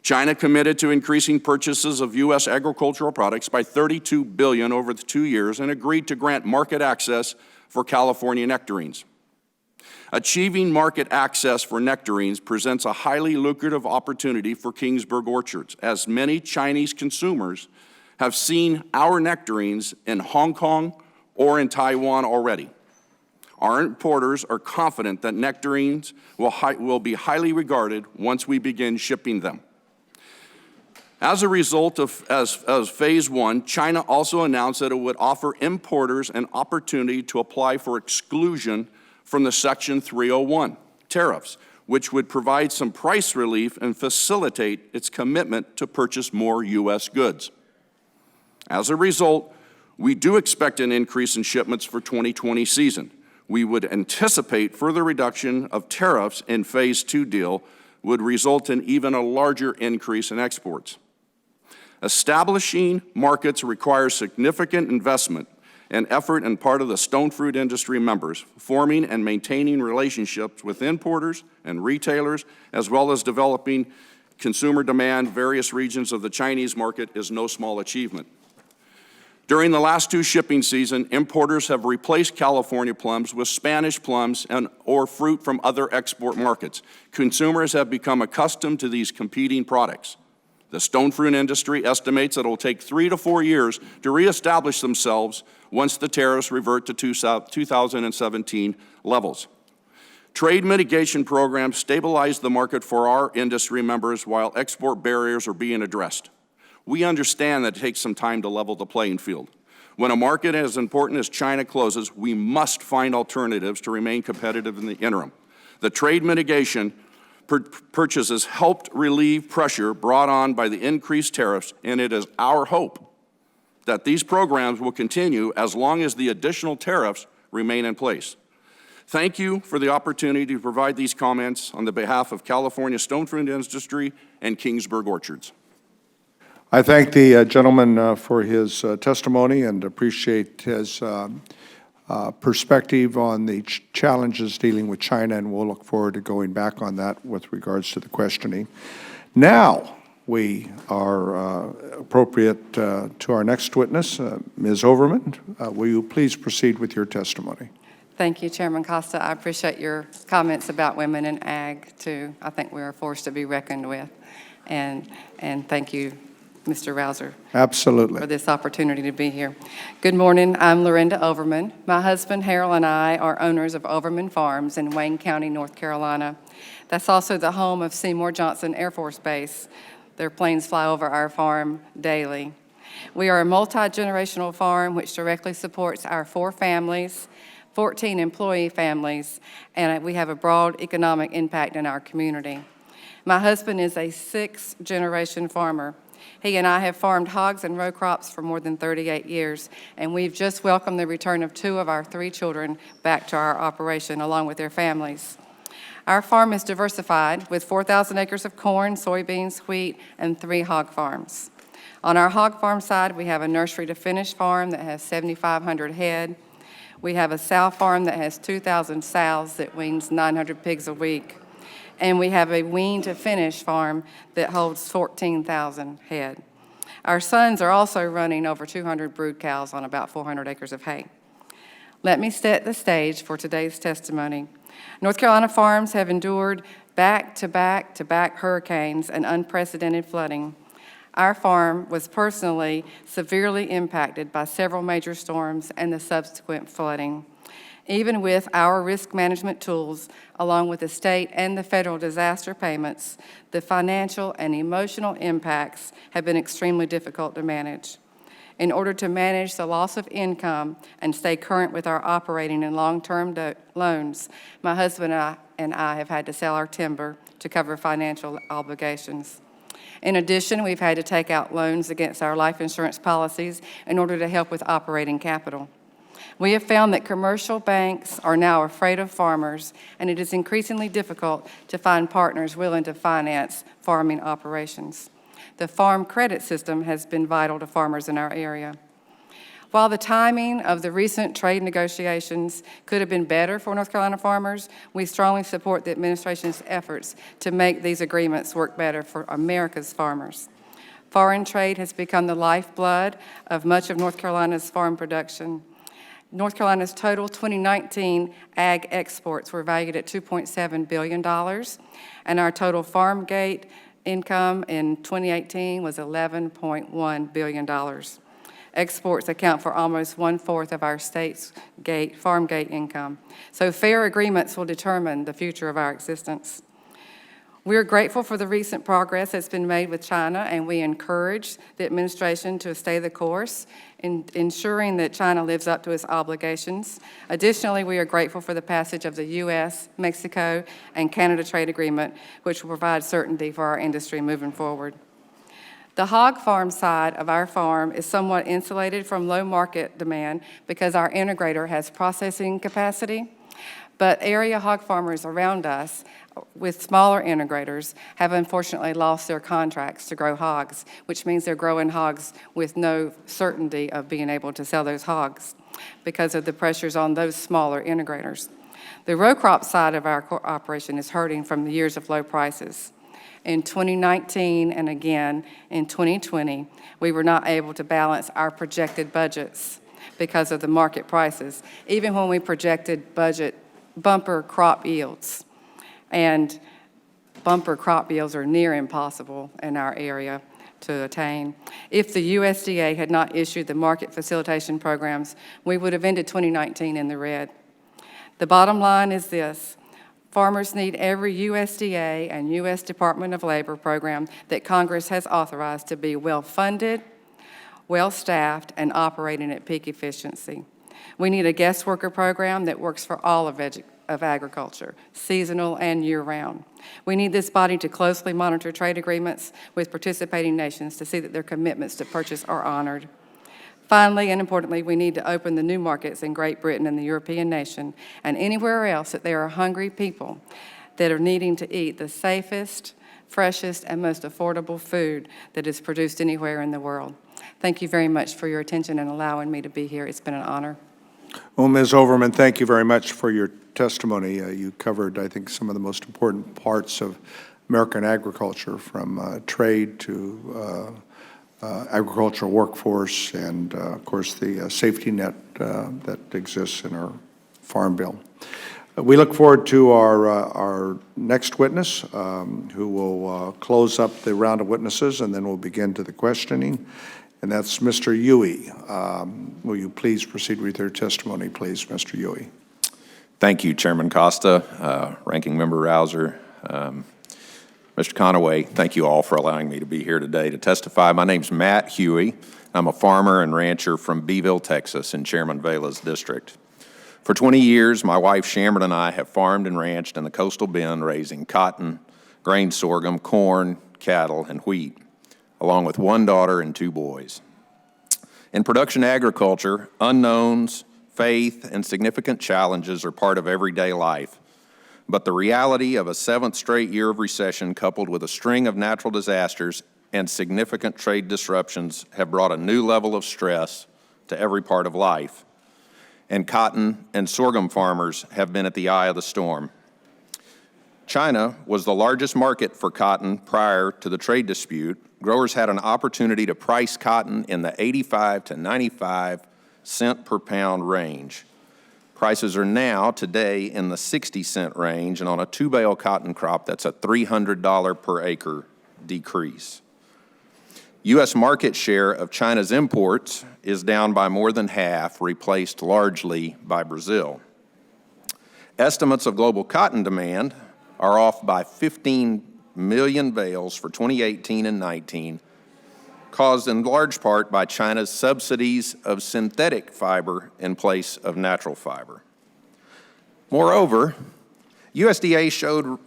[SPEAKER 10] China committed to increasing purchases of U.S. agricultural products by $32 billion over the 2 years and agreed to grant market access for California nectarines. Achieving market access for nectarines presents a highly lucrative opportunity for Kingsburg Orchards, as many Chinese consumers have seen our nectarines in Hong Kong or in Taiwan already. Our importers are confident that nectarines will be highly regarded once we begin shipping them. As a result of Phase 1, China also announced that it would offer importers an opportunity to apply for exclusion from the Section 301 tariffs, which would provide some price relief and facilitate its commitment to purchase more U.S. goods. As a result, we do expect an increase in shipments for 2020 season. We would anticipate further reduction of tariffs in Phase 2 deal would result in even a larger increase in exports. Establishing markets requires significant investment and effort on part of the stone fruit industry members. Forming and maintaining relationships with importers and retailers, as well as developing consumer demand in various regions of the Chinese market is no small achievement. During the last 2 shipping seasons, importers have replaced California plums with Spanish plums or fruit from other export markets. Consumers have become accustomed to these competing products. The stone fruit industry estimates that it will take 3 to 4 years to reestablish themselves once the tariffs revert to 2017 levels. Trade mitigation programs stabilize the market for our industry members while export barriers are being addressed. We understand that it takes some time to level the playing field. When a market as important as China closes, we must find alternatives to remain competitive in the interim. The trade mitigation purchases helped relieve pressure brought on by the increased tariffs, and it is our hope that these programs will continue as long as the additional tariffs remain in place. Thank you for the opportunity to provide these comments on the behalf of California stone fruit industry and Kingsburg Orchards.
[SPEAKER 1] I thank the gentleman for his testimony and appreciate his perspective on the challenges dealing with China, and we'll look forward to going back on that with regards to the questioning. Now we are appropriate to our next witness, Ms. Overman. Will you please proceed with your testimony?
[SPEAKER 11] Thank you, Chairman Costa. I appreciate your comments about women in ag, too. I think we are a force to be reckoned with. And thank you, Mr. Rouser.
[SPEAKER 1] Absolutely.
[SPEAKER 11] For this opportunity to be here. Good morning. I'm Lorinda Overman. My husband, Harold, and I are owners of Overman Farms in Wayne County, North Carolina. That's also the home of Seymour Johnson Air Force Base. Their planes fly over our farm daily. We are a multi-generational farm which directly supports our 4 families, 14 employee families, and we have a broad economic impact in our community. My husband is a 6th-generation farmer. He and I have farmed hogs and row crops for more than 38 years, and we've just welcomed the return of 2 of our 3 children back to our operation along with their families. Our farm is diversified with 4,000 acres of corn, soybeans, wheat, and 3 hog farms. On our hog farm side, we have a nursery to finish farm that has 7,500 head. We have a sow farm that has 2,000 sows that weans 900 pigs a week. And we have a wean to finish farm that holds 14,000 head. Our sons are also running over 200 brood cows on about 400 acres of hay. Let me set the stage for today's testimony. North Carolina farms have endured back-to-back-to-back hurricanes and unprecedented flooding. Our farm was personally severely impacted by several major storms and the subsequent flooding. Even with our risk management tools, along with the state and the federal disaster payments, the financial and emotional impacts have been extremely difficult to manage. In order to manage the loss of income and stay current with our operating and long-term loans, my husband and I have had to sell our timber to cover financial obligations. In addition, we've had to take out loans against our life insurance policies in order to help with operating capital. We have found that commercial banks are now afraid of farmers, and it is increasingly difficult to find partners willing to finance farming operations. The farm credit system has been vital to farmers in our area. While the timing of the recent trade negotiations could have been better for North Carolina farmers, we strongly support the administration's efforts to make these agreements work better for America's farmers. Foreign trade has become the lifeblood of much of North Carolina's farm production. North Carolina's total 2019 ag exports were valued at $2.7 billion, and our total farm gate income in 2018 was $11.1 billion. Exports account for almost 1/4 of our state's farm gate income. So fair agreements will determine the future of our existence. We are grateful for the recent progress that's been made with China, and we encourage the administration to stay the course in ensuring that China lives up to its obligations. Additionally, we are grateful for the passage of the U.S., Mexico, and Canada trade agreement, which will provide certainty for our industry moving forward. The hog farm side of our farm is somewhat insulated from low market demand because our integrator has processing capacity, but area hog farmers around us with smaller integrators have unfortunately lost their contracts to grow hogs, which means they're growing hogs with no certainty of being able to sell those hogs because of the pressures on those smaller integrators. The row crop side of our operation is hurting from the years of low prices. In 2019 and again in 2020, we were not able to balance our projected budgets because of the market prices, even when we projected budget bumper crop yields. And bumper crop yields are near impossible in our area to attain. If the USDA had not issued the market facilitation programs, we would have ended 2019 in the red. The bottom line is this: Farmers need every USDA and U.S. Department of Labor program that Congress has authorized to be well-funded, well-staffed, and operating at peak efficiency. We need a guest worker program that works for all of agriculture, seasonal and year-round. We need this body to closely monitor trade agreements with participating nations to see that their commitments to purchase are honored. Finally, and importantly, we need to open the new markets in Great Britain and the European nation and anywhere else that there are hungry people that are needing to eat the safest, freshest, and most affordable food that is produced anywhere in the world. Thank you very much for your attention and allowing me to be here. It's been an honor.
[SPEAKER 1] Well, Ms. Overman, thank you very much for your testimony. You covered, I think, some of the most important parts of American agriculture, from trade to agricultural workforce and, of course, the safety net that exists in our Farm Bill. We look forward to our next witness, who will close up the round of witnesses, and then we'll begin to the questioning. And that's Mr. Huey. Will you please proceed with your testimony, please, Mr. Huey?
[SPEAKER 12] Thank you, Chairman Costa, Ranking Member Rouser, Mr. Conaway. Thank you all for allowing me to be here today to testify. My name's Matt Huey. I'm a farmer and rancher from Beeville, Texas, in Chairman Vela's district. For 20 years, my wife Sharon and I have farmed and ranched in the coastal bend, raising cotton, grain sorghum, corn, cattle, and wheat, along with one daughter and two boys. In production agriculture, unknowns, faith, and significant challenges are part of everyday life. But the reality of a 7th straight year of recession, coupled with a string of natural disasters and significant trade disruptions, have brought a new level of stress to every part of life. And cotton and sorghum farmers have been at the eye of the storm. China was the largest market for cotton prior to the trade dispute. Growers had an opportunity to price cotton in the 85 to 95 cent per pound range. Prices are now, today, in the 60-cent range, and on a 2-bale cotton crop, that's a $300 per acre decrease. U.S. market share of China's imports is down by more than half, replaced largely by Brazil. Estimates of global cotton demand are off by 15 million bales for 2018 and 19, caused in large part by China's subsidies of synthetic fiber in place of natural fiber. Moreover, USDA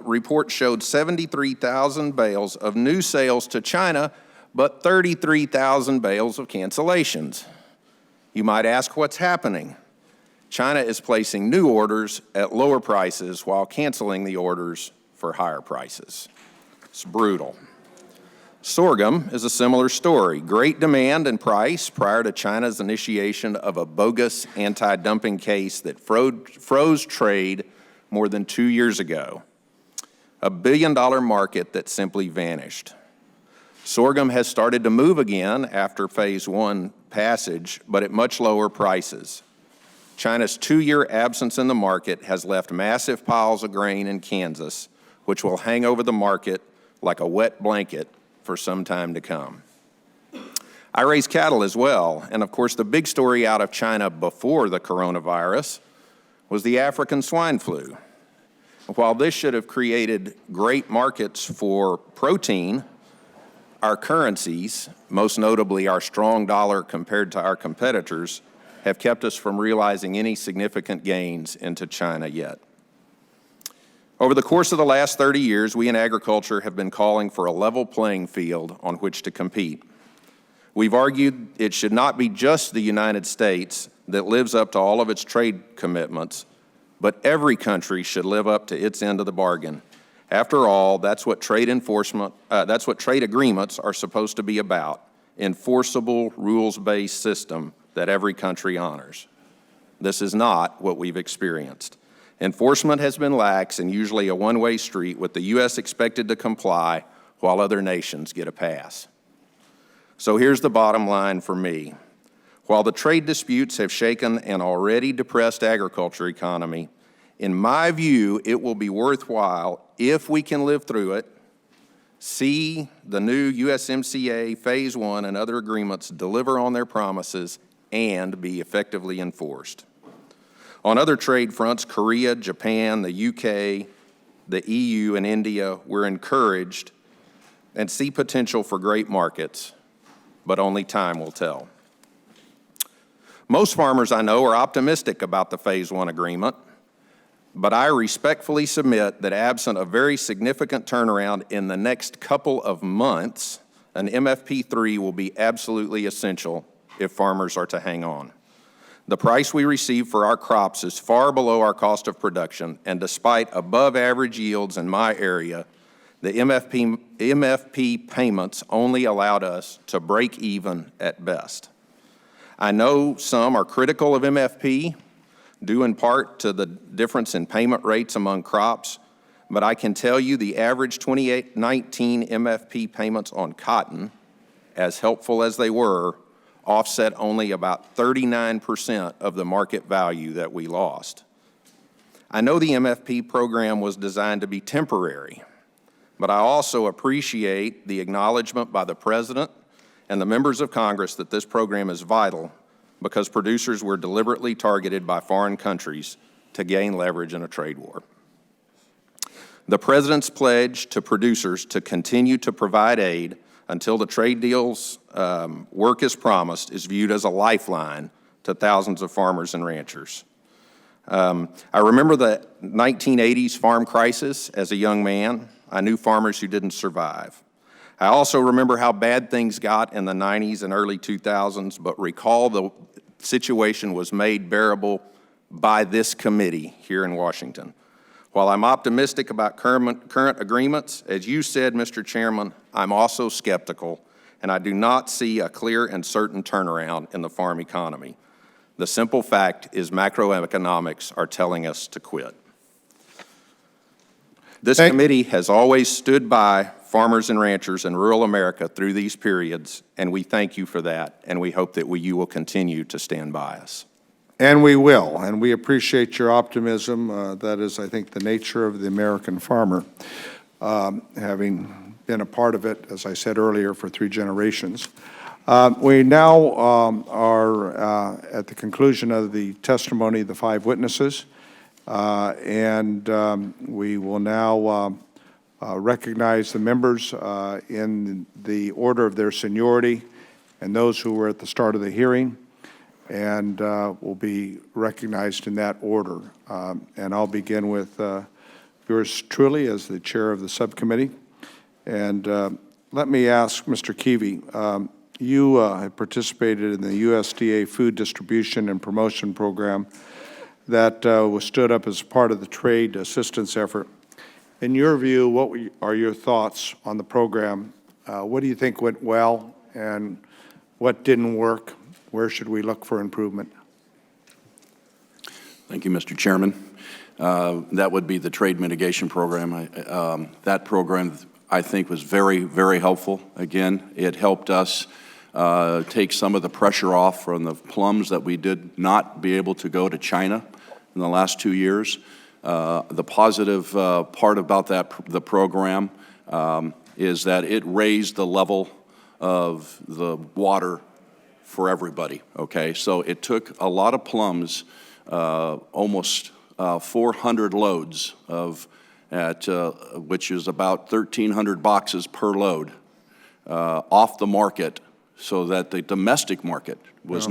[SPEAKER 12] report showed 73,000 bales of new sales to China, but 33,000 bales of cancellations. You might ask what's happening. China is placing new orders at lower prices while canceling the orders for higher prices. It's brutal. Sorghum is a similar story. Great demand and price prior to China's initiation of a bogus anti-dumping case that froze trade more than 2 years ago. A billion-dollar market that simply vanished. Sorghum has started to move again after Phase 1 passage, but at much lower prices. China's 2-year absence in the market has left massive piles of grain in Kansas, which will hang over the market like a wet blanket for some time to come. I raise cattle as well, and of course the big story out of China before the coronavirus was the African swine flu. While this should have created great markets for protein, our currencies, most notably our strong dollar compared to our competitors, have kept us from realizing any significant gains into China yet. Over the course of the last 30 years, we in agriculture have been calling for a level playing field on which to compete. We've argued it should not be just the United States that lives up to all of its trade commitments, but every country should live up to its end of the bargain. After all, that's what trade agreements are supposed to be about, enforceable, rules-based system that every country honors. This is not what we've experienced. Enforcement has been lax and usually a one-way street, with the U.S. expected to comply while other nations get a pass. So here's the bottom line for me. While the trade disputes have shaken an already depressed agriculture economy, in my view, it will be worthwhile if we can live through it, see the new USMCA Phase 1 and other agreements deliver on their promises and be effectively enforced. On other trade fronts, Korea, Japan, the UK, the EU, and India, we're encouraged and see potential for great markets, but only time will tell. Most farmers I know are optimistic about the Phase 1 agreement, but I respectfully submit that absent a very significant turnaround in the next couple of months, an MFP3 will be absolutely essential if farmers are to hang on. The price we receive for our crops is far below our cost of production, and despite above-average yields in my area, the MFP payments only allowed us to break even at best. I know some are critical of MFP, due in part to the difference in payment rates among crops, but I can tell you the average 2019 MFP payments on cotton, as helpful as they were, offset only about 39% of the market value that we lost. I know the MFP program was designed to be temporary, but I also appreciate the acknowledgement by the President and the members of Congress that this program is vital because producers were deliberately targeted by foreign countries to gain leverage in a trade war. The President's pledge to producers to continue to provide aid until the trade deals work as promised is viewed as a lifeline to thousands of farmers and ranchers. I remember the 1980s farm crisis as a young man. I knew farmers who didn't survive. I also remember how bad things got in the 90s and early 2000s, but recall the situation was made bearable by this committee here in Washington. While I'm optimistic about current agreements, as you said, Mr. Chairman, I'm also skeptical, and I do not see a clear and certain turnaround in the farm economy. The simple fact is macroeconomics are telling us to quit. This committee has always stood by farmers and ranchers in rural America through these periods, and we thank you for that, and we hope that you will continue to stand by us.
[SPEAKER 1] And we will, and we appreciate your optimism. That is, I think, the nature of the American farmer, having been a part of it, as I said earlier, for 3 generations. We now are at the conclusion of the testimony of the 5 witnesses, and we will now recognize the members in the order of their seniority and those who were at the start of the hearing, and will be recognized in that order. And I'll begin with yours truly as the chair of the subcommittee. And let me ask Mr. Keevy, you have participated in the USDA Food Distribution and Promotion Program that was stood up as part of the trade assistance effort. In your view, what are your thoughts on the program? What do you think went well, and what didn't work? Where should we look for improvement?
[SPEAKER 10] Thank you, Mr. Chairman. That would be the trade mitigation program. That program, I think, was very, very helpful. Again, it helped us take some of the pressure off from the plums that we did not be able to go to China in the last 2 years. The positive part about the program is that it raised the level of the water for everybody, okay? So it took a lot of plums, almost 400 loads which is about 1,300 boxes per load, off the market so that the domestic market was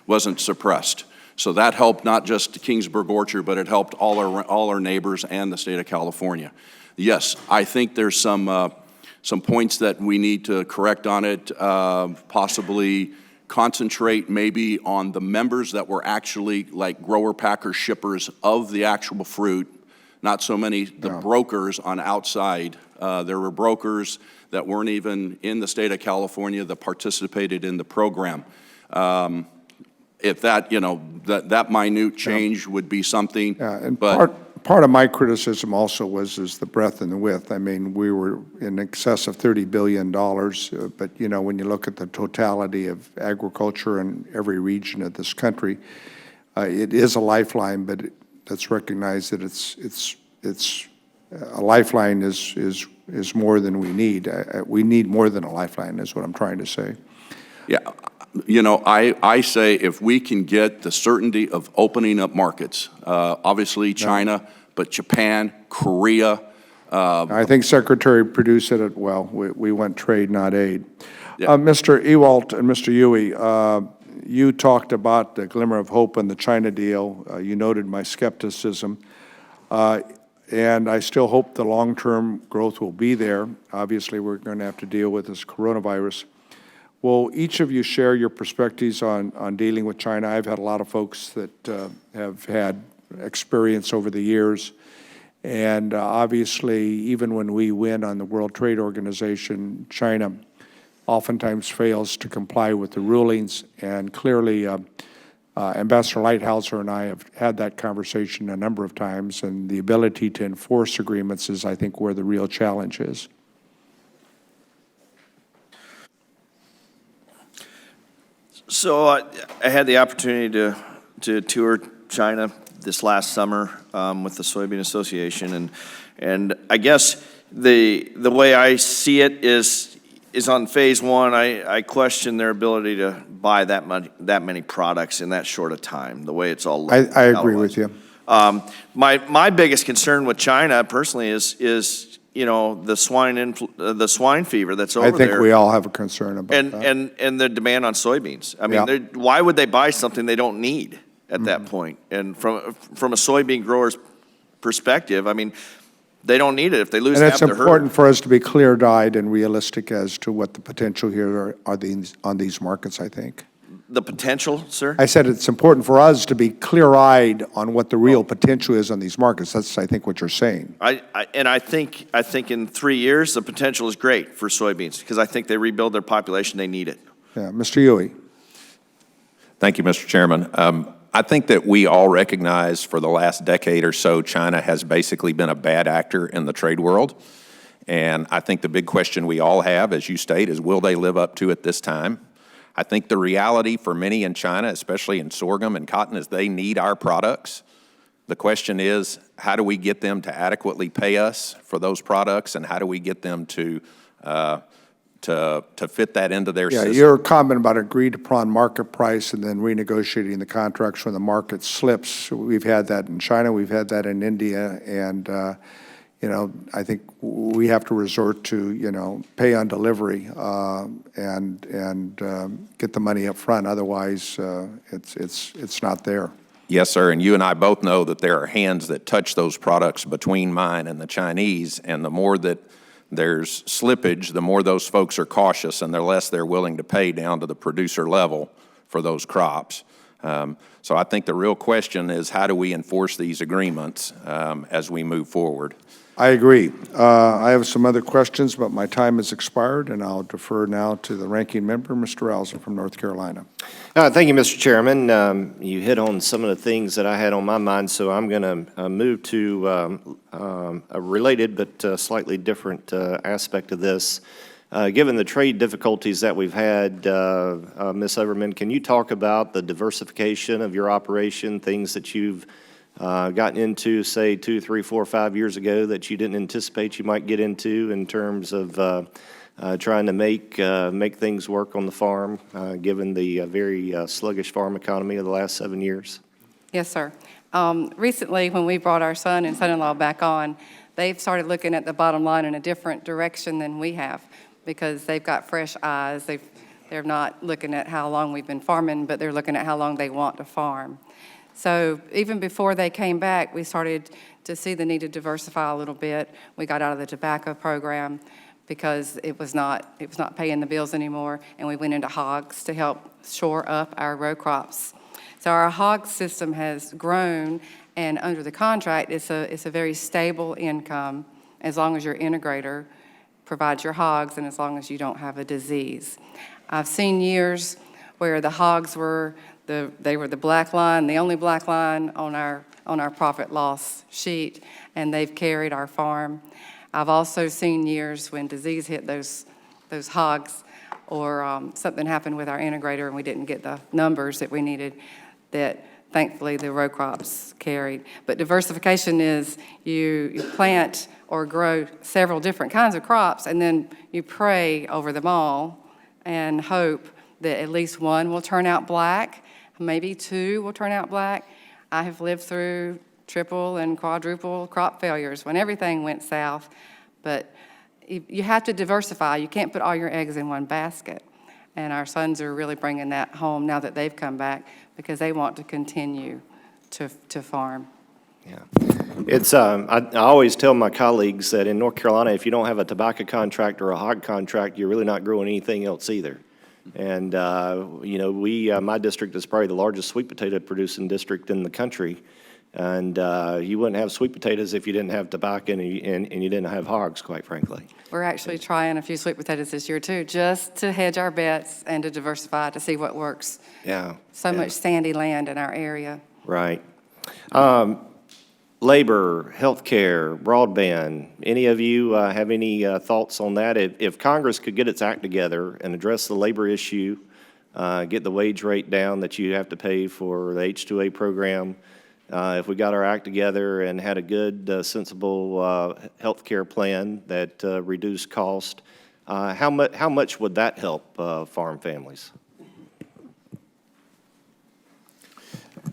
[SPEAKER 10] wasn't suppressed. So that helped not just the Kingsburg Orchard, but it helped all our neighbors and the state of California. Yes, I think there's some points that we need to correct on it, possibly concentrate maybe on the members that were actually like grower, packers, shippers of the actual fruit, not so many the brokers on outside. There were brokers that weren't even in the state of California that participated in the program. If that, that minute change would be something.
[SPEAKER 1] Yeah, and part of my criticism also is the breadth and the width. I mean, we were in excess of $30 billion, but, when you look at the totality of agriculture in every region of this country, it is a lifeline, but let's recognize that it's a lifeline is more than we need. We need more than a lifeline is what I'm trying to say.
[SPEAKER 10] Yeah, You know, I say if we can get the certainty of opening up markets, obviously China, but Japan, Korea.
[SPEAKER 1] I think Secretary Perdue said it well. We want trade, not aid.
[SPEAKER 10] Yeah.
[SPEAKER 1] Mr. Ewalt and Mr. Huey, you talked about the glimmer of hope in the China deal. You noted my skepticism. And I still hope the long-term growth will be there. Obviously, we're going to have to deal with this coronavirus. Will each of you share your perspectives on dealing with China? I've had a lot of folks that have had experience over the years. And obviously, even when we win on the World Trade Organization, China oftentimes fails to comply with the rulings. And clearly, Ambassador Lighthouser and I have had that conversation a number of times, and the ability to enforce agreements is, I think, where the real challenge is.
[SPEAKER 8] So I had the opportunity to tour China this last summer with the Soybean Association, and I guess the way I see it is on phase one. I question their ability to buy that many products in that short a time. The way it's all.
[SPEAKER 1] I agree with you.
[SPEAKER 8] My biggest concern with China personally is you know the swine fever that's over there.
[SPEAKER 1] I think we all have a concern about that.
[SPEAKER 8] And the demand on soybeans. I mean, why would they buy something they don't need at that point? And from a soybean grower's perspective, I mean, they don't need it if they lose half their herd.
[SPEAKER 1] And it's important for us to be clear-eyed and realistic as to what the potential here are on these markets, I think.
[SPEAKER 8] The potential, sir?
[SPEAKER 1] I said it's important for us to be clear-eyed on what the real potential is on these markets. That's, I think, what you're saying.
[SPEAKER 8] I think in 3 years, the potential is great for soybeans because I think they rebuild their population. They need it.
[SPEAKER 1] Yeah, Mr. Huey.
[SPEAKER 12] Thank you, Mr. Chairman. I think that we all recognize for the last decade or so, China has basically been a bad actor in the trade world. And I think the big question we all have, as you state, is will they live up to it this time? I think the reality for many in China, especially in sorghum and cotton, is they need our products. The question is, how do we get them to adequately pay us for those products, and how do we get them to fit that into their system?
[SPEAKER 1] Your comment about agreed upon market price and then renegotiating the contracts when the market slips, we've had that in China, we've had that in India, and I think we have to resort to pay on delivery and get the money up front. Otherwise, it's not there.
[SPEAKER 12] Yes, sir, and you and I both know that there are hands that touch those products between mine and the Chinese, and the more that there's slippage, the more those folks are cautious, and the less they're willing to pay down to the producer level for those crops. So I think the real question is, how do we enforce these agreements as we move forward?
[SPEAKER 1] I agree. I have some other questions, but my time has expired, and I'll defer now to the ranking member, Mr. Rausser from North Carolina.
[SPEAKER 2] Thank you, Mr. Chairman. You hit on some of the things that I had on my mind, so I'm going to move to a related but slightly different aspect of this. Given the trade difficulties that we've had, Ms. Overman, can you talk about the diversification of your operation, things that you've gotten into, say, 2, 3, 4, 5 years ago that you didn't anticipate you might get into in terms of trying to make things work on the farm, given the very sluggish farm economy of the last 7 years?
[SPEAKER 11] Yes, sir. Recently, when we brought our son and son-in-law back on, they've started looking at the bottom line in a different direction than we have because they've got fresh eyes. They're not looking at how long we've been farming, but they're looking at how long they want to farm. So even before they came back, we started to see the need to diversify a little bit. We got out of the tobacco program because it was not paying the bills anymore, and we went into hogs to help shore up our row crops. So our hog system has grown, and under the contract, it's a very stable income as long as your integrator provides your hogs and as long as you don't have a disease. I've seen years where the hogs were the black line, the only black line on our profit loss sheet, and they've carried our farm. I've also seen years when disease hit those hogs, or something happened with our integrator and we didn't get the numbers that we needed, that thankfully the row crops carried. But diversification is you plant or grow several different kinds of crops, and then you pray over them all and hope that at least one will turn out black, maybe two will turn out black. I have lived through triple and quadruple crop failures when everything went south, but you have to diversify. You can't put all your eggs in one basket. And our sons are really bringing that home now that they've come back because they want to continue to farm.
[SPEAKER 2] Yeah. It's, I always tell my colleagues that in North Carolina, if you don't have a tobacco contract or a hog contract, you're really not growing anything else either. And, you know, my district is probably the largest sweet potato producing district in the country. And you wouldn't have sweet potatoes if you didn't have tobacco and you didn't have hogs, quite frankly.
[SPEAKER 11] We're actually trying a few sweet potatoes this year too, just to hedge our bets and to diversify to see what works.
[SPEAKER 2] Yeah.
[SPEAKER 11] So much sandy land in our area.
[SPEAKER 2] Right. Labor, healthcare, broadband, any of you have any thoughts on that? If Congress could get its act together and address the labor issue, get the wage rate down that you have to pay for the H-2A program, if we got our act together and had a good, sensible healthcare plan that reduced cost, how much would that help farm families?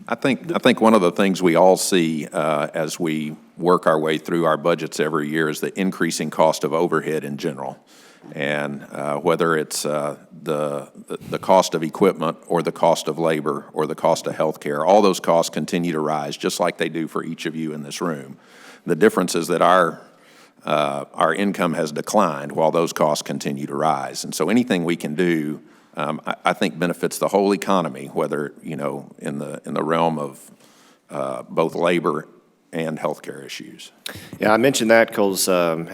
[SPEAKER 12] I think one of the things we all see as we work our way through our budgets every year is the increasing cost of overhead in general. And whether it's the cost of equipment or the cost of labor or the cost of health care, all those costs continue to rise just like they do for each of you in this room. The difference is that our income has declined while those costs continue to rise. And so anything we can do I think benefits the whole economy, whether, you know, in the realm of both labor and healthcare issues.
[SPEAKER 2] Yeah, I mentioned that because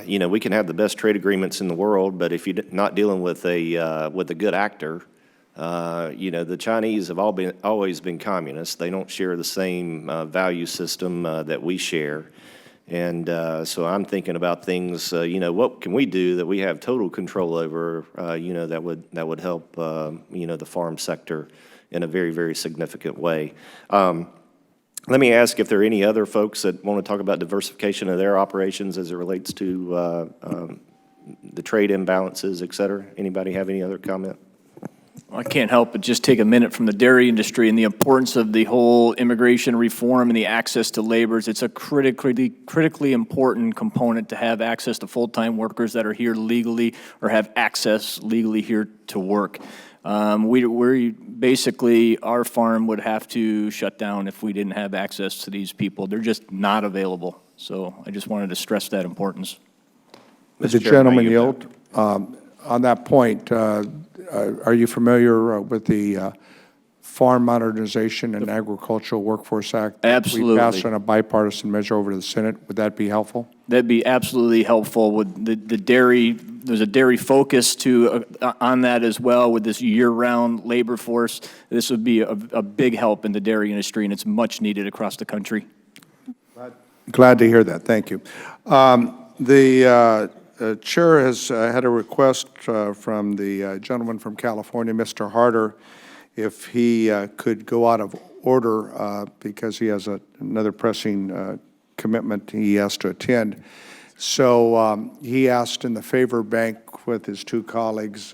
[SPEAKER 2] you know, we can have the best trade agreements in the world, but if you're not dealing with a good actor, you know, the Chinese have always been communists. They don't share the same value system that we share. And so I'm thinking about things, you know, what can we do that we have total control over, you know, that would help, you know, the farm sector in a very, very significant way. Let me ask if there are any other folks that want to talk about diversification of their operations as it relates to the trade imbalances, et cetera. Anybody have any other comment?
[SPEAKER 9] I can't help but just take a minute from the dairy industry and the importance of the whole immigration reform and the access to laborers. It's a critically important component to have access to full-time workers that are here legally or have access legally here to work. We basically, our farm would have to shut down if we didn't have access to these people. They're just not available. So I just wanted to stress that importance.
[SPEAKER 1] The gentleman yield. On that point, are you familiar with the Farm Modernization and Agricultural Workforce Act?
[SPEAKER 9] Absolutely.
[SPEAKER 1] We passed on a bipartisan measure over to the Senate. Would that be helpful?
[SPEAKER 9] That'd be absolutely helpful. With the dairy, there's a dairy focus on that as well with this year-round labor force. This would be a big help in the dairy industry, and it's much needed across the country.
[SPEAKER 1] Glad to hear that. Thank you. The chair has had a request from the gentleman from California, Mr. Harder, if he could go out of order because he has another pressing commitment he has to attend. So he asked in the favor bank with his two colleagues,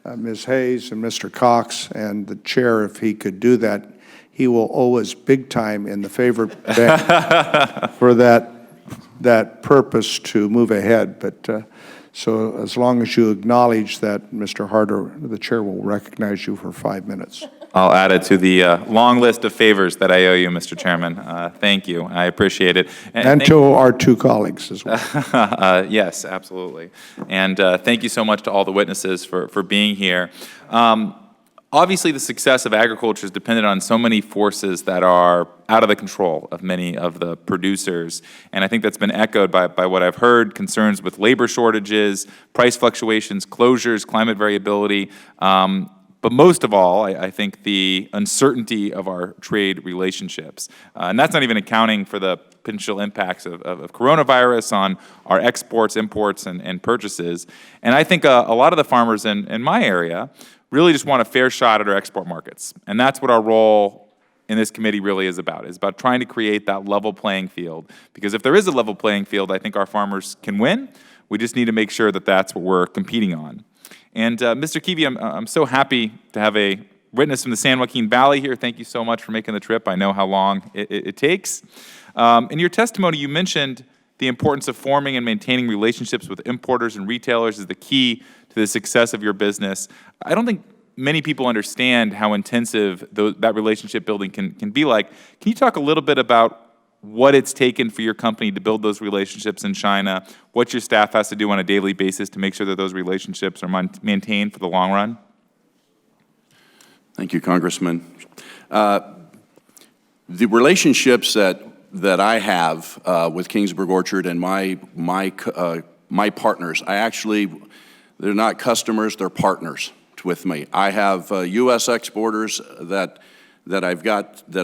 [SPEAKER 1] Ms. Hayes and Mr. Cox, and the chair, if he could do that. He will owe us big time in the favor bank for that purpose to move ahead. But so as long as you acknowledge that, Mr. Harder, the chair will recognize you for 5 minutes.
[SPEAKER 13] I'll add it to the long list of favors that I owe you, Mr. Chairman. Thank you. I appreciate it.
[SPEAKER 1] And to our two colleagues as well.
[SPEAKER 13] Yes, absolutely. And thank you so much to all the witnesses for being here. Obviously, the success of agriculture is dependent on so many forces that are out of the control of many of the producers. And I think that's been echoed by what I've heard, concerns with labor shortages, price fluctuations, closures, climate variability. But most of all, I think the uncertainty of our trade relationships. And that's not even accounting for the potential impacts of coronavirus on our exports, imports, and purchases. And I think a lot of the farmers in my area really just want a fair shot at our export markets. And that's what our role in this committee really is about. It's about trying to create that level playing field. Because if there is a level playing field, I think our farmers can win. We just need to make sure that that's what we're competing on. And Mr. Keevy, I'm so happy to have a witness from the San Joaquin Valley here. Thank you so much for making the trip. I know how long it takes. In your testimony, you mentioned the importance of forming and maintaining relationships with importers and retailers is the key to the success of your business. I don't think many people understand how intensive that relationship building can be like. Can you talk a little bit about what it's taken for your company to build those relationships in China, what your staff has to do on a daily basis to make sure that those relationships are maintained for the long run?
[SPEAKER 10] Thank you, Congressman. The relationships that I have with Kingsburg Orchard and my partners, they're not customers, they're partners with me. I have U.S. exporters that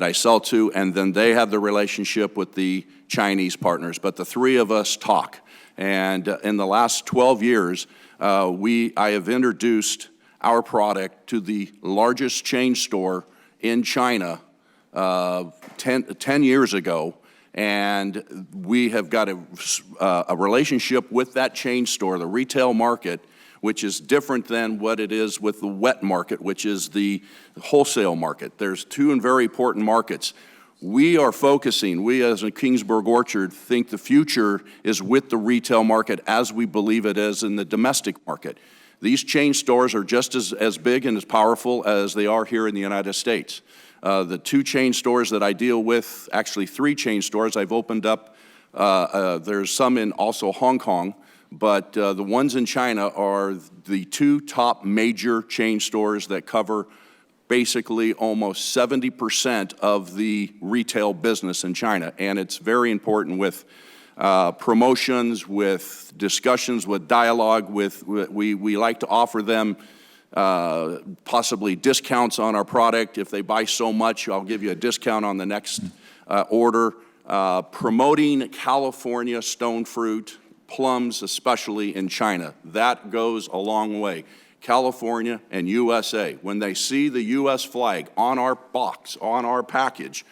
[SPEAKER 10] I sell to, and then they have the relationship with the Chinese partners. But the three of us talk. And in the last 12 years, I have introduced our product to the largest chain store in China 10 years ago. And we have got a relationship with that chain store, the retail market, which is different than what it is with the wet market, which is the wholesale market. There's two very important markets. We are focusing, we as a Kingsburg Orchard think the future is with the retail market as we believe it is in the domestic market. These chain stores are just as big and as powerful as they are here in the United States. The two chain stores that I deal with, actually three chain stores I've opened up, there's some in also Hong Kong, but the ones in China are the two top major chain stores that cover basically almost 70% of the retail business in China. And it's very important with promotions, with discussions, with dialogue, we like to offer them possibly discounts on our product. If they buy so much, I'll give you a discount on the next order. Promoting California stone fruit, plums especially in China, that goes a long way. California and USA, when they see the U.S. flag on our box, on our package,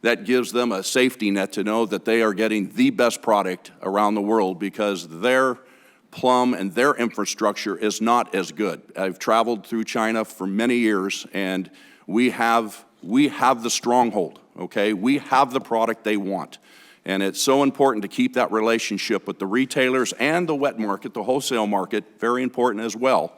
[SPEAKER 10] that gives them a safety net to know that they are getting the best product around the world because their plum and their infrastructure is not as good. I've traveled through China for many years, and we have the stronghold, okay? We have the product they want. And it's so important to keep that relationship with the retailers and the wet market, the wholesale market, very important as well.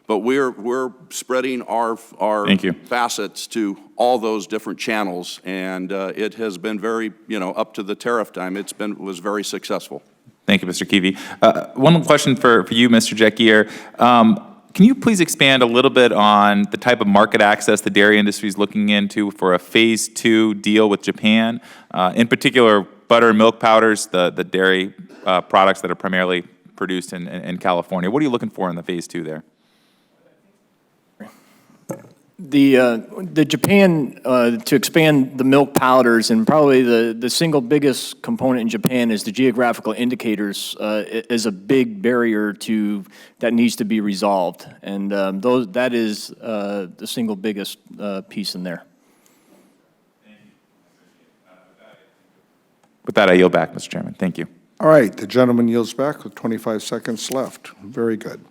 [SPEAKER 10] But we're spreading our facets to all those different channels, and it has been very, up to the tariff time, was very successful.
[SPEAKER 13] Thank you, Mr. Keevy. One question for you, Mr. Jacquier. Can you please expand a little bit on the type of market access the dairy industry is looking into for a phase 2 deal with Japan? In particular, butter and milk powders, the dairy products that are primarily produced in California. What are you looking for in the phase 2 there?
[SPEAKER 9] The Japan, to expand the milk powders, and probably the single biggest component in Japan is the geographical indicators is a big barrier that needs to be resolved. And that is the single biggest piece in there.
[SPEAKER 13] With that, I yield back, Mr. Chairman. Thank you.
[SPEAKER 1] All right, the gentleman yields back with 25 seconds left. Very good.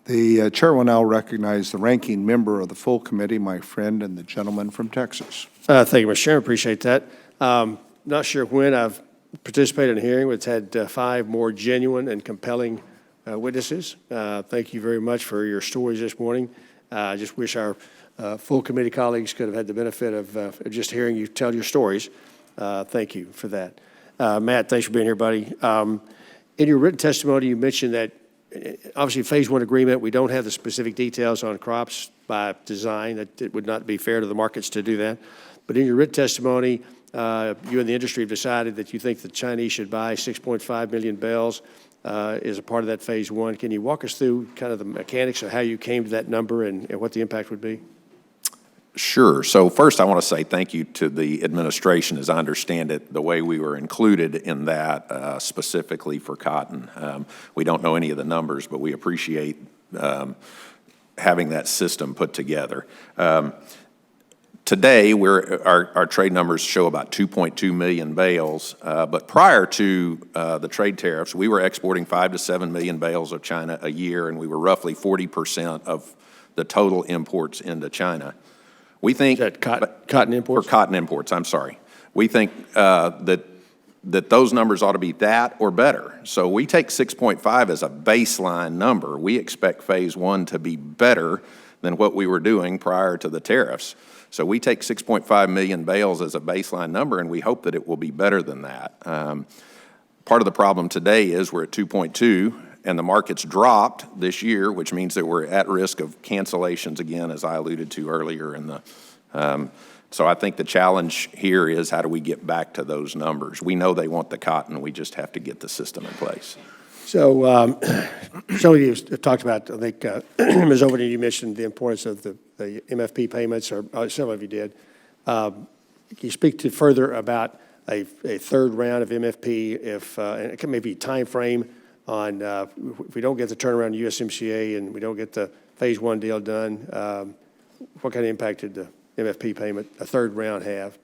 [SPEAKER 1] The chair will now recognize the ranking member of the full committee, my friend and the gentleman from Texas.
[SPEAKER 3] Thank you, Mr. Chairman. Appreciate that. Not sure when I've participated in a hearing, but it's had 5 more genuine and compelling witnesses. Thank you very much for your stories this morning. I just wish our full committee colleagues could have had the benefit of just hearing you tell your stories. Thank you for that. Matt, thanks for being here, buddy. In your written testimony, you mentioned that obviously phase 1 agreement, we don't have the specific details on crops by design. That it would not be fair to the markets to do that. But in your written testimony, you and the industry have decided that you think the Chinese should buy 6.5 million bales as a part of that phase 1. Can you walk us through kind of the mechanics of how you came to that number and what the impact would be?
[SPEAKER 12] Sure. So first, I want to say thank you to the administration, as I understand it, the way we were included in that specifically for cotton. We don't know any of the numbers, but we appreciate having that system put together. To Today, our trade numbers show about 2.2 million bales, but prior to the trade tariffs, we were exporting 5 to 7 million bales of China a year, and we were roughly 40% of the total imports into China. We think
[SPEAKER 3] Is that cotton imports?
[SPEAKER 12] For cotton imports, I'm sorry. We think that those numbers ought to be that or better. So we take 6.5 as a baseline number. We expect phase one to be better than what we were doing prior to the tariffs. So we take 6.5 million bales as a baseline number, and we hope that it will be better than that. Part of the problem today is we're at 2.2, and the market's dropped this year, which means that we're at risk of cancellations again, as I alluded to earlier in the so I think the challenge here is how do we get back to those numbers? We know they want the cotton. We just have to get the system in place.
[SPEAKER 3] So some of you have talked about, I think, Ms. Overton, you mentioned the importance of the MFP payments, or some of you did. Can you speak further about a third round of MFP, and it can maybe time frame on if we don't get the turnaround in USMCA and we don't get the phase one deal done, what kind of impact did the MFP payment, a third round, have?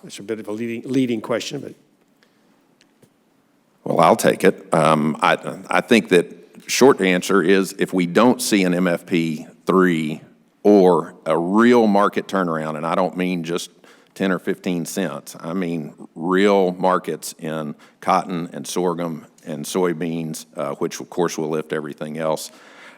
[SPEAKER 3] It's a bit of a leading question, but.
[SPEAKER 12] Well, I'll take it. I think that short answer is if we don't see an MFP 3 or a real market turnaround, and I don't mean just 10 or 15 cents, I mean real markets in cotton and sorghum and soybeans, which of course will lift everything else,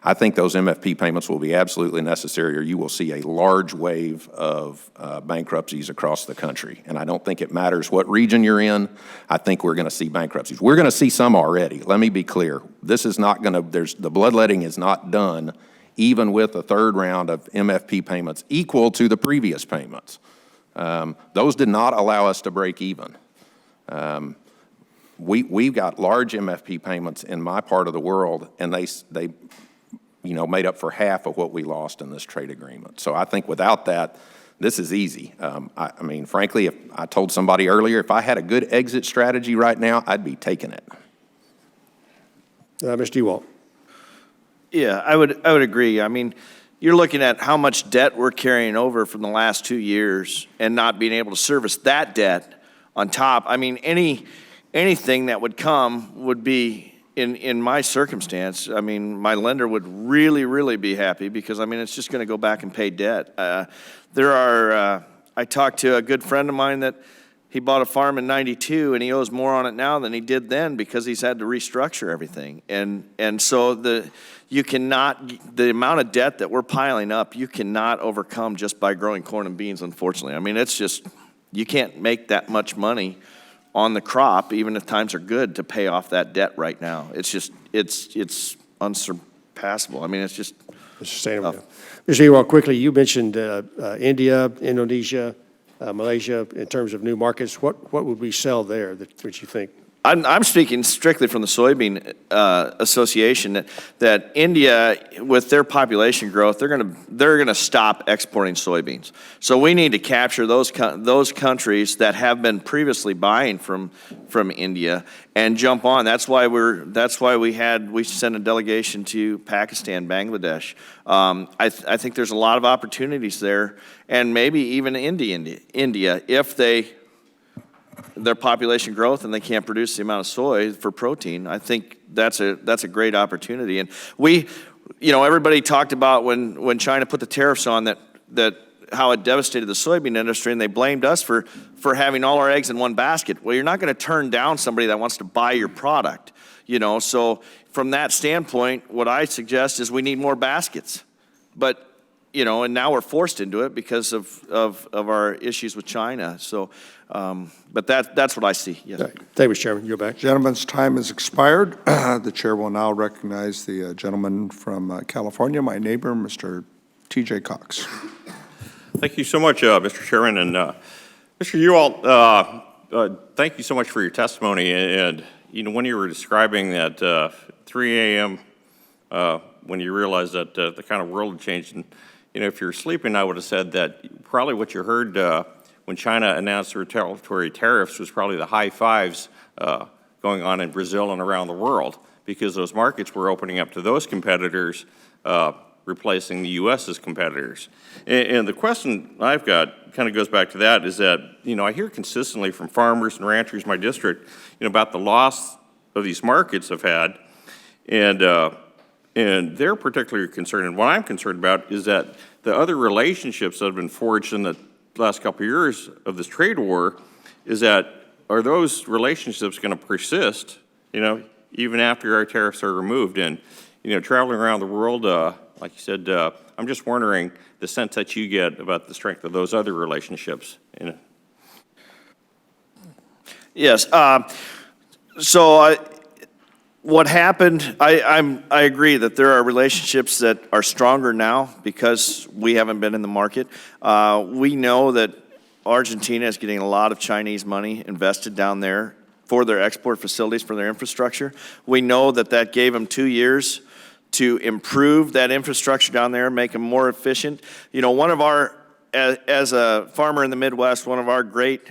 [SPEAKER 12] I think those MFP payments will be absolutely necessary, or you will see a large wave of bankruptcies across the country. And I don't think it matters what region you're in. I think we're going to see bankruptcies. We're going to see some already. Let me be clear. This is not going to, the bloodletting is not done, even with a third round of MFP payments equal to the previous payments. Those did not allow us to break even. We've got large MFP payments in my part of the world, and they made up for half of what we lost in this trade agreement. So I think without that, this is easy. I mean, frankly, if I told somebody earlier, if I had a good exit strategy right now, I'd be taking it.
[SPEAKER 3] Mr. Ewald.
[SPEAKER 8] Yeah, I would agree. I mean, you're looking at how much debt we're carrying over from the last 2 years and not being able to service that debt on top. I mean, anything that would come would be, in my circumstance, I mean, my lender would really, really be happy because, I mean, it's just going to go back and pay debt. I talked to a good friend of mine that he bought a farm in '92 and he owes more on it now than he did then because he's had to restructure everything. And so the amount of debt that we're piling up, you cannot overcome just by growing corn and beans, unfortunately. I mean, it's just, you can't make that much money on the crop, even if times are good, to pay off that debt right now. It's just, it's unsurpassable. I mean, it's just
[SPEAKER 3] sustainable. Mr. Ewald, quickly, you mentioned India, Indonesia, Malaysia, in terms of new markets. What would we sell there that you think?
[SPEAKER 8] I'm speaking strictly from the Soybean Association that India, with their population growth, they're gonna stop exporting soybeans. So we need to capture those countries that have been previously buying from India and jump on. That's why we sent a delegation to Pakistan, Bangladesh. I think there's a lot of opportunities there, and maybe even India if their population growth and they can't produce the amount of soy for protein. I think that's a great opportunity. And everybody talked about when China put the tariffs on that how it devastated the soybean industry, and they blamed us for having all our eggs in one basket. Well, you're not going to turn down somebody that wants to buy your product, So from that standpoint, what I suggest is we need more baskets. But and now we're forced into it because of our issues with China. So, but that's what I see. Yes.
[SPEAKER 3] Thank you, Mr. Chairman. You're back.
[SPEAKER 1] Gentleman's time has expired. The chair will now recognize the gentleman from California, my neighbor, Mr. T.J. Cox.
[SPEAKER 6] Thank you so much, Mr. Chairman. And Mr. Ewald, thank you so much for your testimony. And, when you were describing that 3 a.m., when you realized that the kind of world had changed, and, if you're sleeping, I would have said that probably what you heard when China announced the retaliatory tariffs was probably the high fives going on in Brazil and around the world, because those markets were opening up to those competitors replacing the U.S.'s competitors. And the question I've got kind of goes back to that, is that, I hear consistently from farmers and ranchers in my district, about the loss of these markets have had, and they're particularly concerned, and what I'm concerned about is that the other relationships that have been forged in the last couple of years of this trade war, are those relationships going to persist, even after our tariffs are removed? And, traveling around the world, like you said, I'm just wondering the sense that you get about the strength of those other relationships.
[SPEAKER 8] Yes. What happened, I agree that there are relationships that are stronger now because we haven't been in the market. We know that Argentina is getting a lot of Chinese money invested down there for their export facilities, for their infrastructure. We know that gave them 2 years to improve that infrastructure down there, make them more efficient. As a farmer in the Midwest, one of our great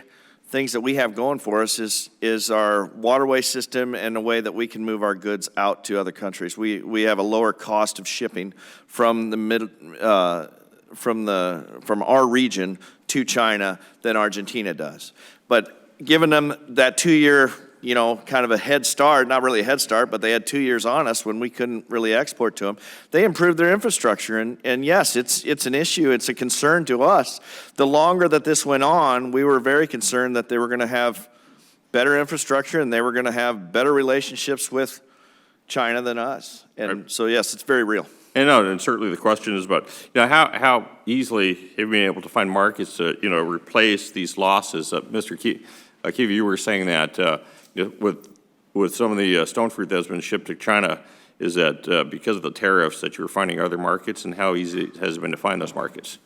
[SPEAKER 8] things that we have going for us is our waterway system and the way that we can move our goods out to other countries. We have a lower cost of shipping from from our region to China than Argentina does. But giving them that 2-year, kind of a head start, not really a head start, but they had 2 years on us when we couldn't really export to them. They improved their infrastructure, and yes, it's an issue. It's a concern to us. The longer that this went on, we were very concerned that they were going to have better infrastructure and they were going to have better relationships with China than us. And so, yes, it's very real.
[SPEAKER 6] And certainly the question is about, how easily have you been able to find markets to, replace these losses? Mr. Keevy, you were saying that with some of the stone fruit that's been shipped to China, is that because of the tariffs that you were finding other markets, and how easy has it been to find those markets?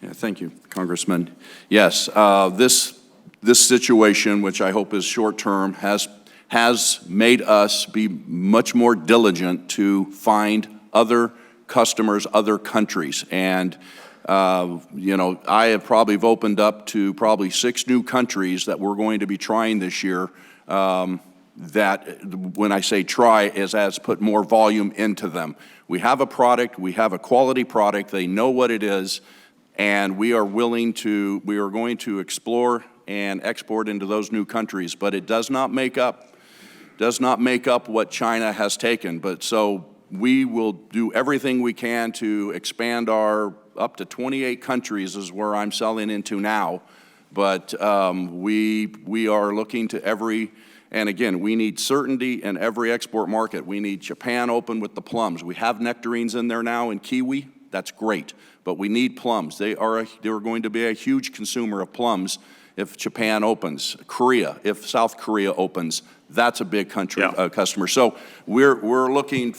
[SPEAKER 10] Yeah, thank you, Congressman. Yes, this situation, which I hope is short-term, has made us be much more diligent to find other customers, other countries. And, I have probably opened up to probably 6 new countries that we're going to be trying this year. That, when I say try, is as put more volume into them. We have a product, we have a quality product, they know what it is, and we are going to explore and export into those new countries. But it does not make up what China has taken. But so we will do everything we can to expand our up to 28 countries is where I'm selling into now. But we are looking to every, and again, we need certainty in every export market. We need Japan open with the plums. We have nectarines in there now and kiwi. That's great. But we need plums. They're going to be a huge consumer of plums if Japan opens. Korea, if South Korea opens, that's a big country customer. So we're looking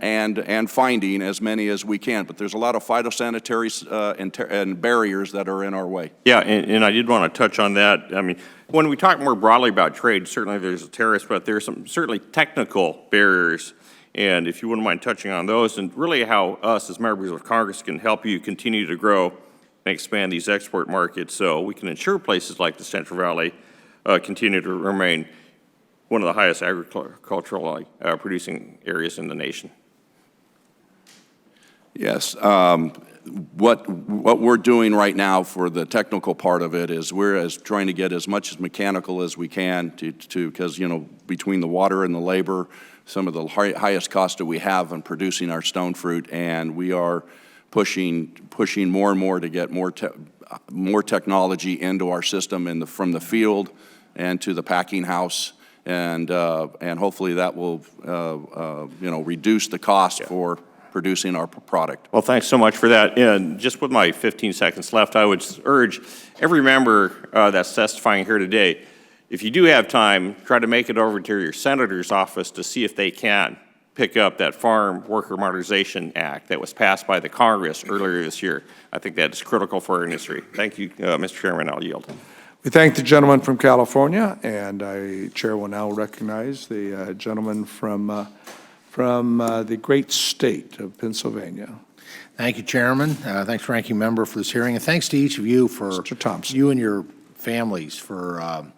[SPEAKER 10] and finding as many as we can. But there's a lot of phytosanitary and barriers that are in our way.
[SPEAKER 6] Yeah, and I did want to touch on that. I mean, when we talk more broadly about trade, certainly there's tariffs, but there's some certainly technical barriers. And if you wouldn't mind touching on those, and really how us as members of Congress can help you continue to grow and expand these export markets, so we can ensure places like the Central Valley continue to remain one of the highest agricultural producing areas in the nation.
[SPEAKER 10] Yes. What we're doing right now for the technical part of it is we're trying to get as much as mechanical as we can because, between the water and the labor, some of the highest cost that we have in producing our stone fruit, and we are pushing more and more to get more technology into our system from the field and to the packing house, and hopefully that will reduce the cost for producing our product.
[SPEAKER 6] Well, thanks so much for that. And just with my 15 seconds left, I would urge every member that's testifying here today, if you do have time, try to make it over to your senator's office to see if they can pick up that Farm Worker Modernization Act that was passed by the Congress earlier this year. I think that is critical for our industry. Thank you, Mr. Chairman. I'll yield.
[SPEAKER 1] We thank the gentleman from California, and Chair will now recognize the gentleman from the great state of Pennsylvania.
[SPEAKER 14] Thank you, Chairman. Thanks, Ranking Member, for this hearing, and thanks to each of you you and your families for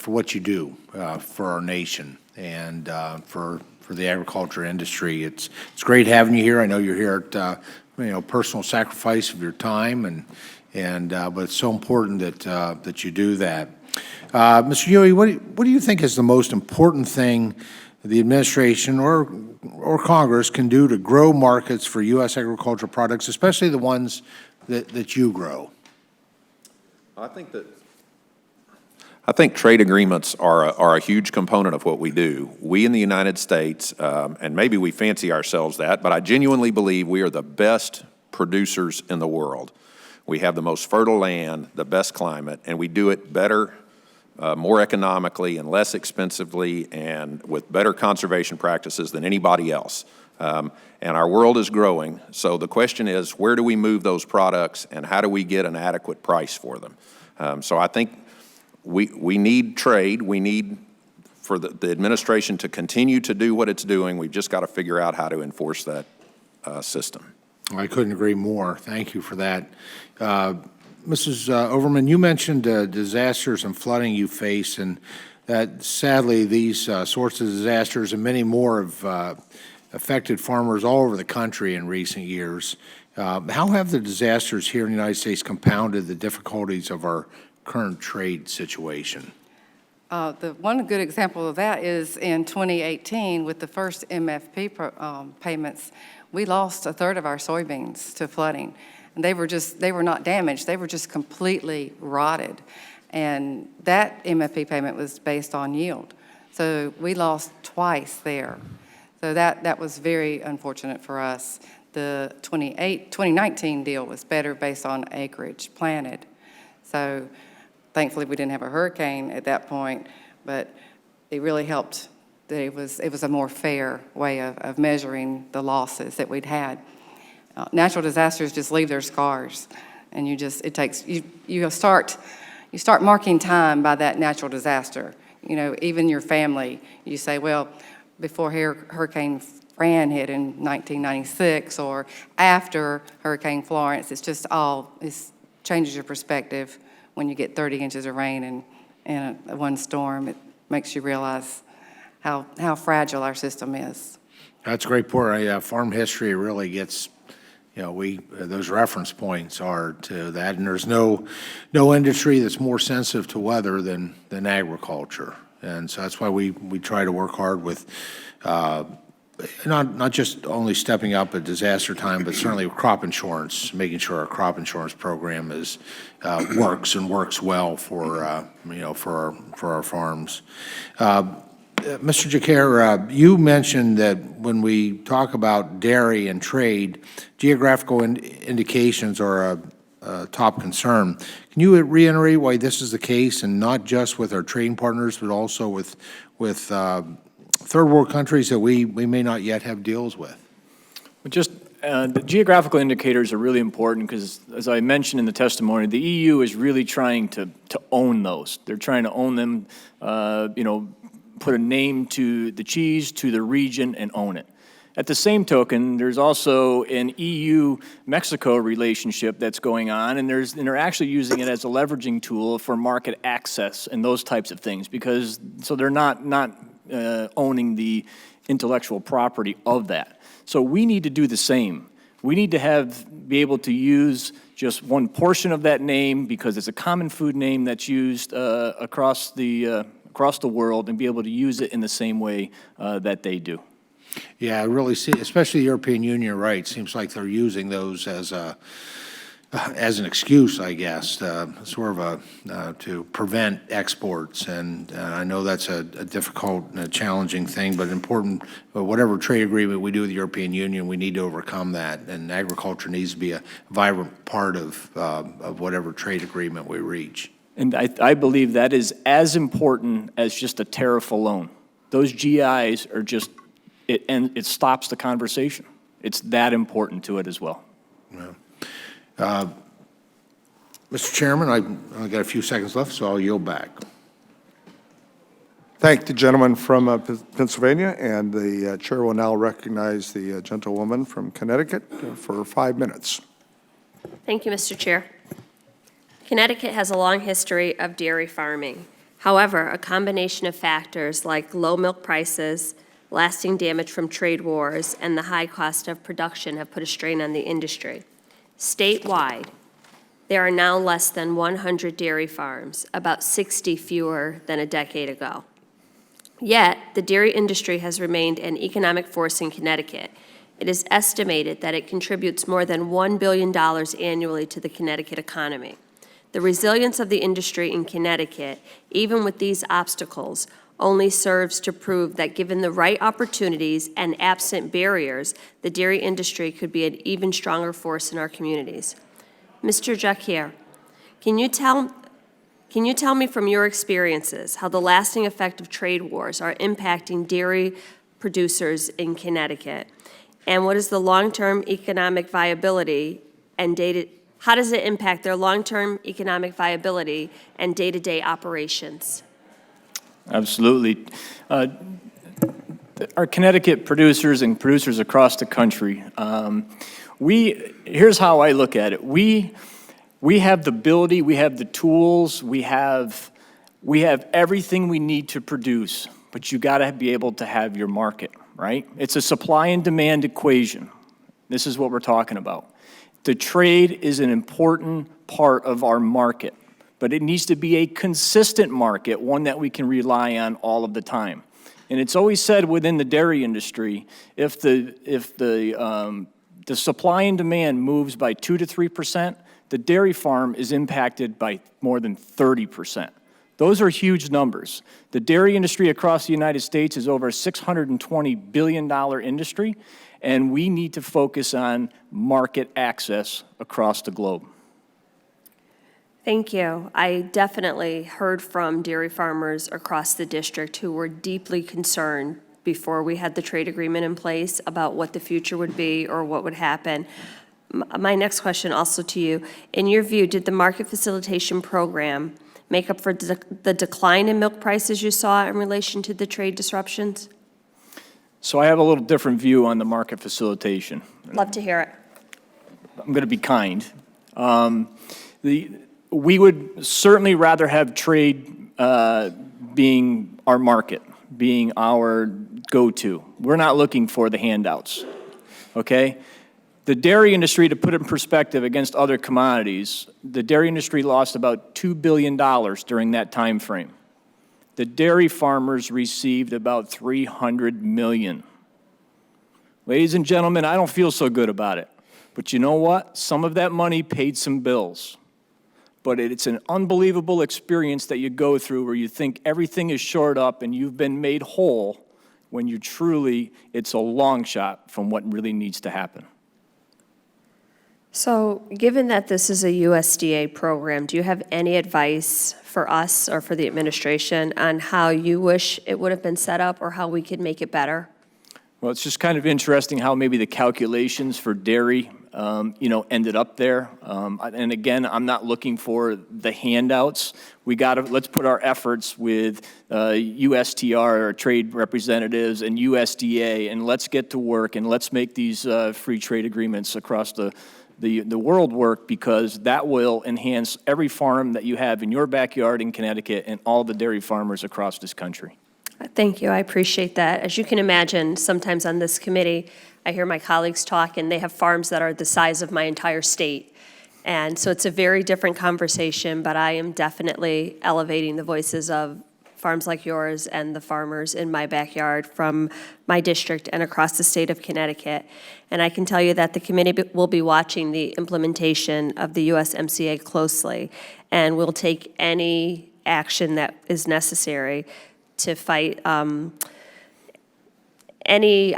[SPEAKER 14] what you do for our nation. and for the agriculture industry. It's great having you here. I know you're here at personal sacrifice of your time, but it's so important that you do that. Mr. Huey, what do you think is the most important thing the administration or Congress can do to grow markets for U.S. agricultural products, especially the ones that you grow?
[SPEAKER 12] I think trade agreements are a huge component of what we do. We in the United States, and maybe we fancy ourselves that, but I genuinely believe we are the best producers in the world. We have the most fertile land, the best climate, and we do it better, more economically and less expensively, and with better conservation practices than anybody else. And our world is growing, so the question is, where do we move those products, and how do we get an adequate price for them? So I think we need trade. We need for the administration to continue to do what it's doing. We've just got to figure out how to enforce that system.
[SPEAKER 14] I couldn't agree more. Thank you for that. Mrs. Overman, you mentioned disasters and flooding you face, and that sadly these sorts of disasters and many more have affected farmers all over the country in recent years. How have the disasters here in the United States compounded the difficulties of our current trade situation?
[SPEAKER 11] The one good example of that is in 2018 with the first MFP payments, we lost a third of our soybeans to flooding. And they were not damaged, they were just completely rotted. And that MFP payment was based on yield. So we lost twice there. So that was very unfortunate for us. The 2019 deal was better based on acreage planted. So thankfully we didn't have a hurricane at that point, but it really helped that it was a more fair way of measuring the losses that we'd had. Natural disasters just leave their scars, and you start marking time by that natural disaster. You know, even your family, you say, well, before Hurricane Fran hit in 1996 or after Hurricane Florence, it changes your perspective when you get 30 inches of rain in one storm. It makes you realize how fragile our system is.
[SPEAKER 14] That's a great point. Farm history really gets, those reference points are to that, and there's no industry that's more sensitive to weather than agriculture. And so that's why we try to work hard with not just only stepping up at disaster time, but certainly with crop insurance, making sure our crop insurance program works well for our farms. Mr. Jacquer, you mentioned that when we talk about dairy and trade, geographical indications are a top concern. Can you reiterate why this is the case, and not just with our trading partners, but also with third world countries that we may not yet have deals with?
[SPEAKER 9] The geographical indicators are really important because, as I mentioned in the testimony, the EU is really trying to own those. They're trying to own them, put a name to the cheese, to the region, and own it. At the same token, there's also an EU-Mexico relationship that's going on, and they're actually using it as a leveraging tool for market access and those types of things, so they're not owning the intellectual property of that. So we need to do the same. We need to be able to use just one portion of that name because it's a common food name that's used across the world, and be able to use it in the same way that they do.
[SPEAKER 14] Yeah, I really see, especially the European Union, right? Seems like they're using those as an excuse, I guess, to prevent exports. And I know that's a difficult and a challenging thing, but important. But whatever trade agreement we do with the European Union, we need to overcome that. And agriculture needs to be a vibrant part of whatever trade agreement we reach.
[SPEAKER 9] And I believe that is as important as just a tariff alone. Those GIs are just, it stops the conversation. It's that important to it as well.
[SPEAKER 14] Yeah. Mr. Chairman, I've got a few seconds left, so I'll yield back.
[SPEAKER 1] Thank the gentleman from Pennsylvania, and the chair will now recognize the gentlewoman from Connecticut for 5 minutes.
[SPEAKER 5] Thank you, Mr. Chair. Connecticut has a long history of dairy farming. However, a combination of factors like low milk prices, lasting damage from trade wars, and the high cost of production have put a strain on the industry. Statewide, there are now less than 100 dairy farms, about 60 fewer than a decade ago. Yet, the dairy industry has remained an economic force in Connecticut. It is estimated that it contributes more than $1 billion annually to the Connecticut economy. The resilience of the industry in Connecticut, even with these obstacles, only serves to prove that given the right opportunities and absent barriers, the dairy industry could be an even stronger force in our communities. Mr. Jacquier, can you tell me from your experiences how the lasting effect of trade wars are impacting dairy producers in Connecticut? And what is the long-term economic viability and how does it impact their long-term economic viability and day-to-day operations?
[SPEAKER 9] Absolutely. Our Connecticut producers and producers across the country, here's how I look at it. We have the ability, we have the tools, we have everything we need to produce, but you gotta be able to have your market, right? It's a supply and demand equation. This is what we're talking about. The trade is an important part of our market, but it needs to be a consistent market, one that we can rely on all of the time. And it's always said within the dairy industry, if the supply and demand moves by 2 to 3%, the dairy farm is impacted by more than 30%. Those are huge numbers. The dairy industry across the United States is over a $620 billion industry, and we need to focus on market access across the globe.
[SPEAKER 5] Thank you. I definitely heard from dairy farmers across the district who were deeply concerned before we had the trade agreement in place about what the future would be or what would happen. My next question also to you, in your view, did the market facilitation program make up for the decline in milk prices you saw in relation to the trade disruptions?
[SPEAKER 9] So I have a little different view on the market facilitation.
[SPEAKER 5] Love to hear it.
[SPEAKER 9] I'm going to be kind. We would certainly rather have trade being our market, being our go-to. We're not looking for the handouts, okay? The dairy industry, to put it in perspective against other commodities, the dairy industry lost about $2 billion during that time frame. The dairy farmers received about $300 million. Ladies and gentlemen, I don't feel so good about it. But you know what? Some of that money paid some bills. But it's an unbelievable experience that you go through where you think everything is shored up and you've been made whole when you truly, it's a long shot from what really needs to happen.
[SPEAKER 5] So, given that this is a USDA program, do you have any advice for us or for the administration on how you wish it would have been set up or how we could make it better?
[SPEAKER 9] Well, it's just kind of interesting how maybe the calculations for dairy, ended up there. And again, I'm not looking for the handouts. Let's put our efforts with USTR, our trade representatives, and USDA, and let's get to work and let's make these free trade agreements across the world work, because that will enhance every farm that you have in your backyard in Connecticut and all the dairy farmers across this country.
[SPEAKER 5] Thank you. I appreciate that. As you can imagine, sometimes on this committee, I hear my colleagues talk, and they have farms that are the size of my entire state. And so it's a very different conversation, but I am definitely elevating the voices of farms like yours and the farmers in my backyard from my district and across the state of Connecticut. And I can tell you that the committee will be watching the implementation of the USMCA closely, and will take any action that is necessary to fight any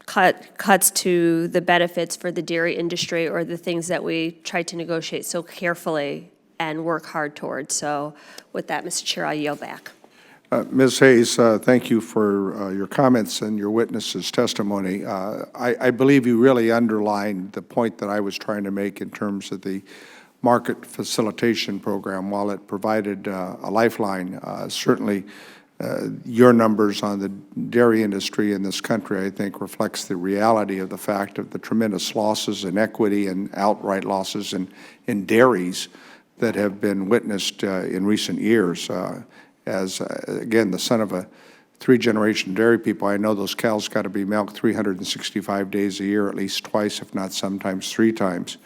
[SPEAKER 5] cuts to the benefits for the dairy industry or the things that we tried to negotiate so carefully and work hard towards. So with that, Mr. Chair, I'll yield back.
[SPEAKER 1] Ms. Hayes, thank you for your comments and your witness's testimony. I believe you really underlined the point that I was trying to make in terms of the market facilitation program. While it provided a lifeline, certainly your numbers on the dairy industry in this country, I think, reflects the reality of the fact of the tremendous losses in equity and outright losses in dairies that have been witnessed in recent years. As, again, the son of a three-generation dairy people, I know those cows got to be milked 365 days a year, at least twice, if not sometimes 3 times.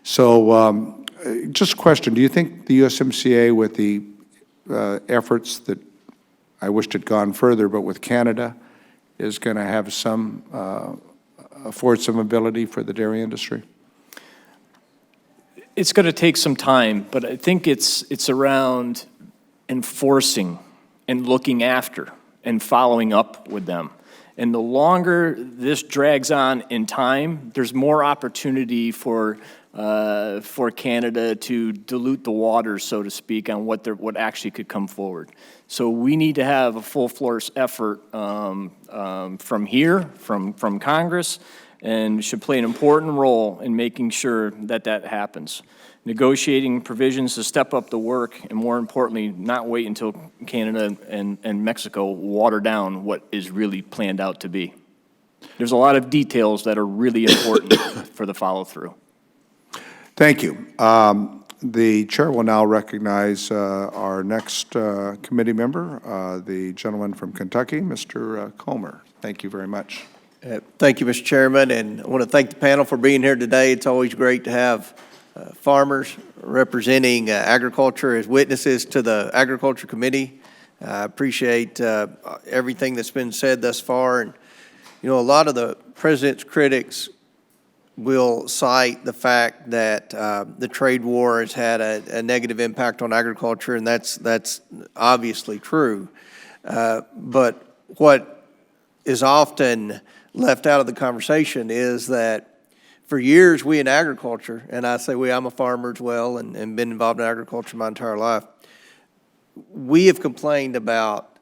[SPEAKER 1] So just a question, do you think the USMCA, with the efforts that I wished had gone further, but with Canada, is going to have some, afford some ability for the dairy industry?
[SPEAKER 9] It's going to take some time, but I think it's around enforcing and looking after and following up with them. And the longer this drags on in time, there's more opportunity for Canada to dilute the waters, so to speak, on what actually could come forward. So we need to have a full-force effort from here, from Congress, and should play an important role in making sure that that happens. Negotiating provisions to step up the work, and more importantly, not wait until Canada and Mexico water down what is really planned out to be. There's a lot of details that are really important for the follow-through.
[SPEAKER 1] Thank you. The chair will now recognize our next committee member, the gentleman from Kentucky, Mr. Comer. Thank you very much.
[SPEAKER 15] Thank you, Mr. Chairman, and I want to thank the panel for being here today. It's always great to have farmers representing agriculture as witnesses to the Agriculture Committee. I appreciate everything that's been said thus far. And, you know, a lot of the president's critics will cite the fact that the trade war has had a negative impact on agriculture, and that's obviously true. But what is often left out of the conversation is that for years, we in agriculture, and I say we, I'm a farmer as well and been involved in agriculture my entire life, we have complained about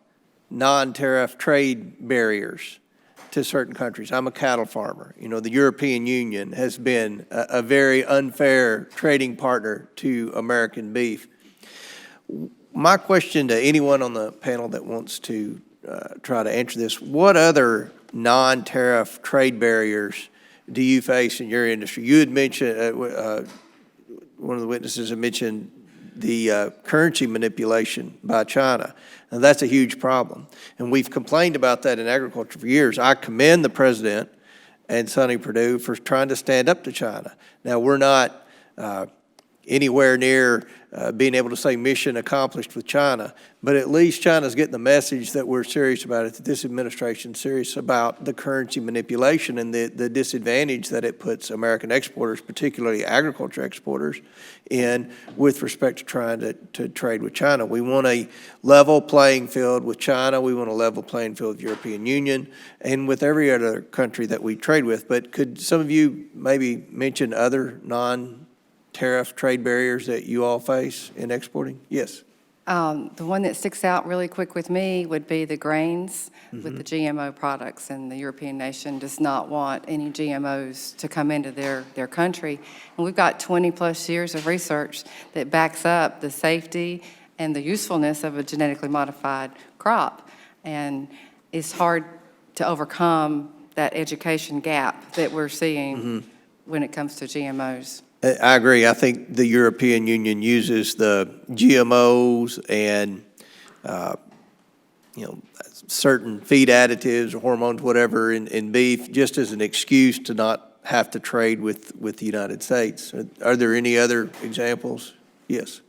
[SPEAKER 15] non-tariff trade barriers to certain countries. I'm a cattle farmer. You know, the European Union has been a very unfair trading partner to American beef. My question to anyone on the panel that wants to try to answer this, what other non-tariff trade barriers do you face in your industry? You had mentioned, one of the witnesses had mentioned the currency manipulation by China. And that's a huge problem. And we've complained about that in agriculture for years. I commend the president and Sonny Perdue for trying to stand up to China. Now, we're not anywhere near being able to say mission accomplished with China, but at least China's getting the message that we're serious about it, that this administration's serious about the currency manipulation and the disadvantage that it puts American exporters, particularly agriculture exporters, in with respect to trying to trade with China. We want a level playing field with China. We want a level playing field with the European Union and with every other country that we trade with. But could some of you maybe mention other non-tariff trade barriers that you all face in exporting? Yes.
[SPEAKER 11] The one that sticks out really quick with me would be the grains with the GMO products, and the European nation does not want any GMOs to come into their country. And we've got 20-plus years of research that backs up the safety and the usefulness of a genetically modified crop. And it's hard to overcome that education gap that we're seeing when it comes to GMOs.
[SPEAKER 15] I agree. I think the European Union uses the GMOs and, certain feed additives or hormones, whatever, in beef, just as an excuse to not have to trade with the United States. Are there any other examples? Yes.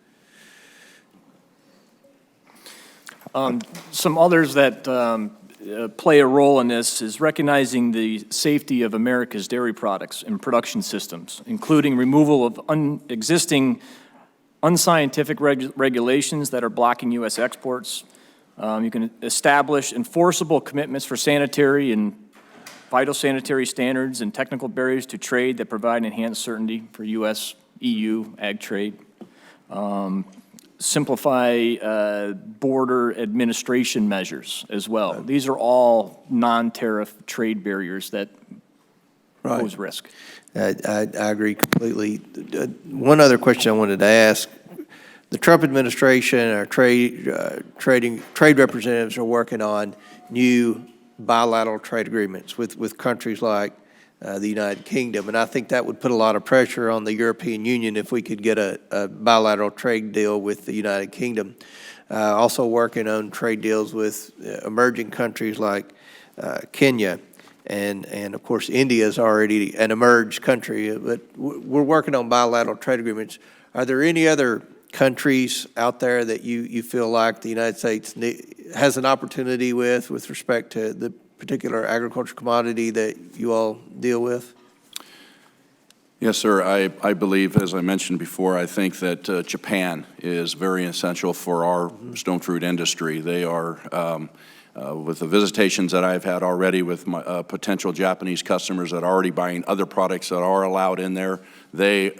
[SPEAKER 9] Some others that play a role in this is recognizing the safety of America's dairy products and production systems, including removal of existing unscientific regulations that are blocking U.S. exports. You can establish enforceable commitments for sanitary and phytosanitary standards and technical barriers to trade that provide enhanced certainty for U.S. EU ag trade. Simplify border administration measures as well. These are all non-tariff trade barriers that pose risk.
[SPEAKER 15] I agree completely. One other question I wanted to ask. The Trump administration, our trade representatives are working on new bilateral trade agreements with countries like the United Kingdom. And I think that would put a lot of pressure on the European Union if we could get a bilateral trade deal with the United Kingdom. Also working on trade deals with emerging countries like Kenya. And of course, India is already an emerged country, but we're working on bilateral trade agreements. Are there any other countries out there that you feel like the United States has an opportunity with respect to the particular agriculture commodity that you all deal with?
[SPEAKER 10] Yes, sir. I believe, as I mentioned before, I think that Japan is very essential for our stone fruit industry. They are, with the visitations that I've had already with my potential Japanese customers that are already buying other products that are allowed in there, they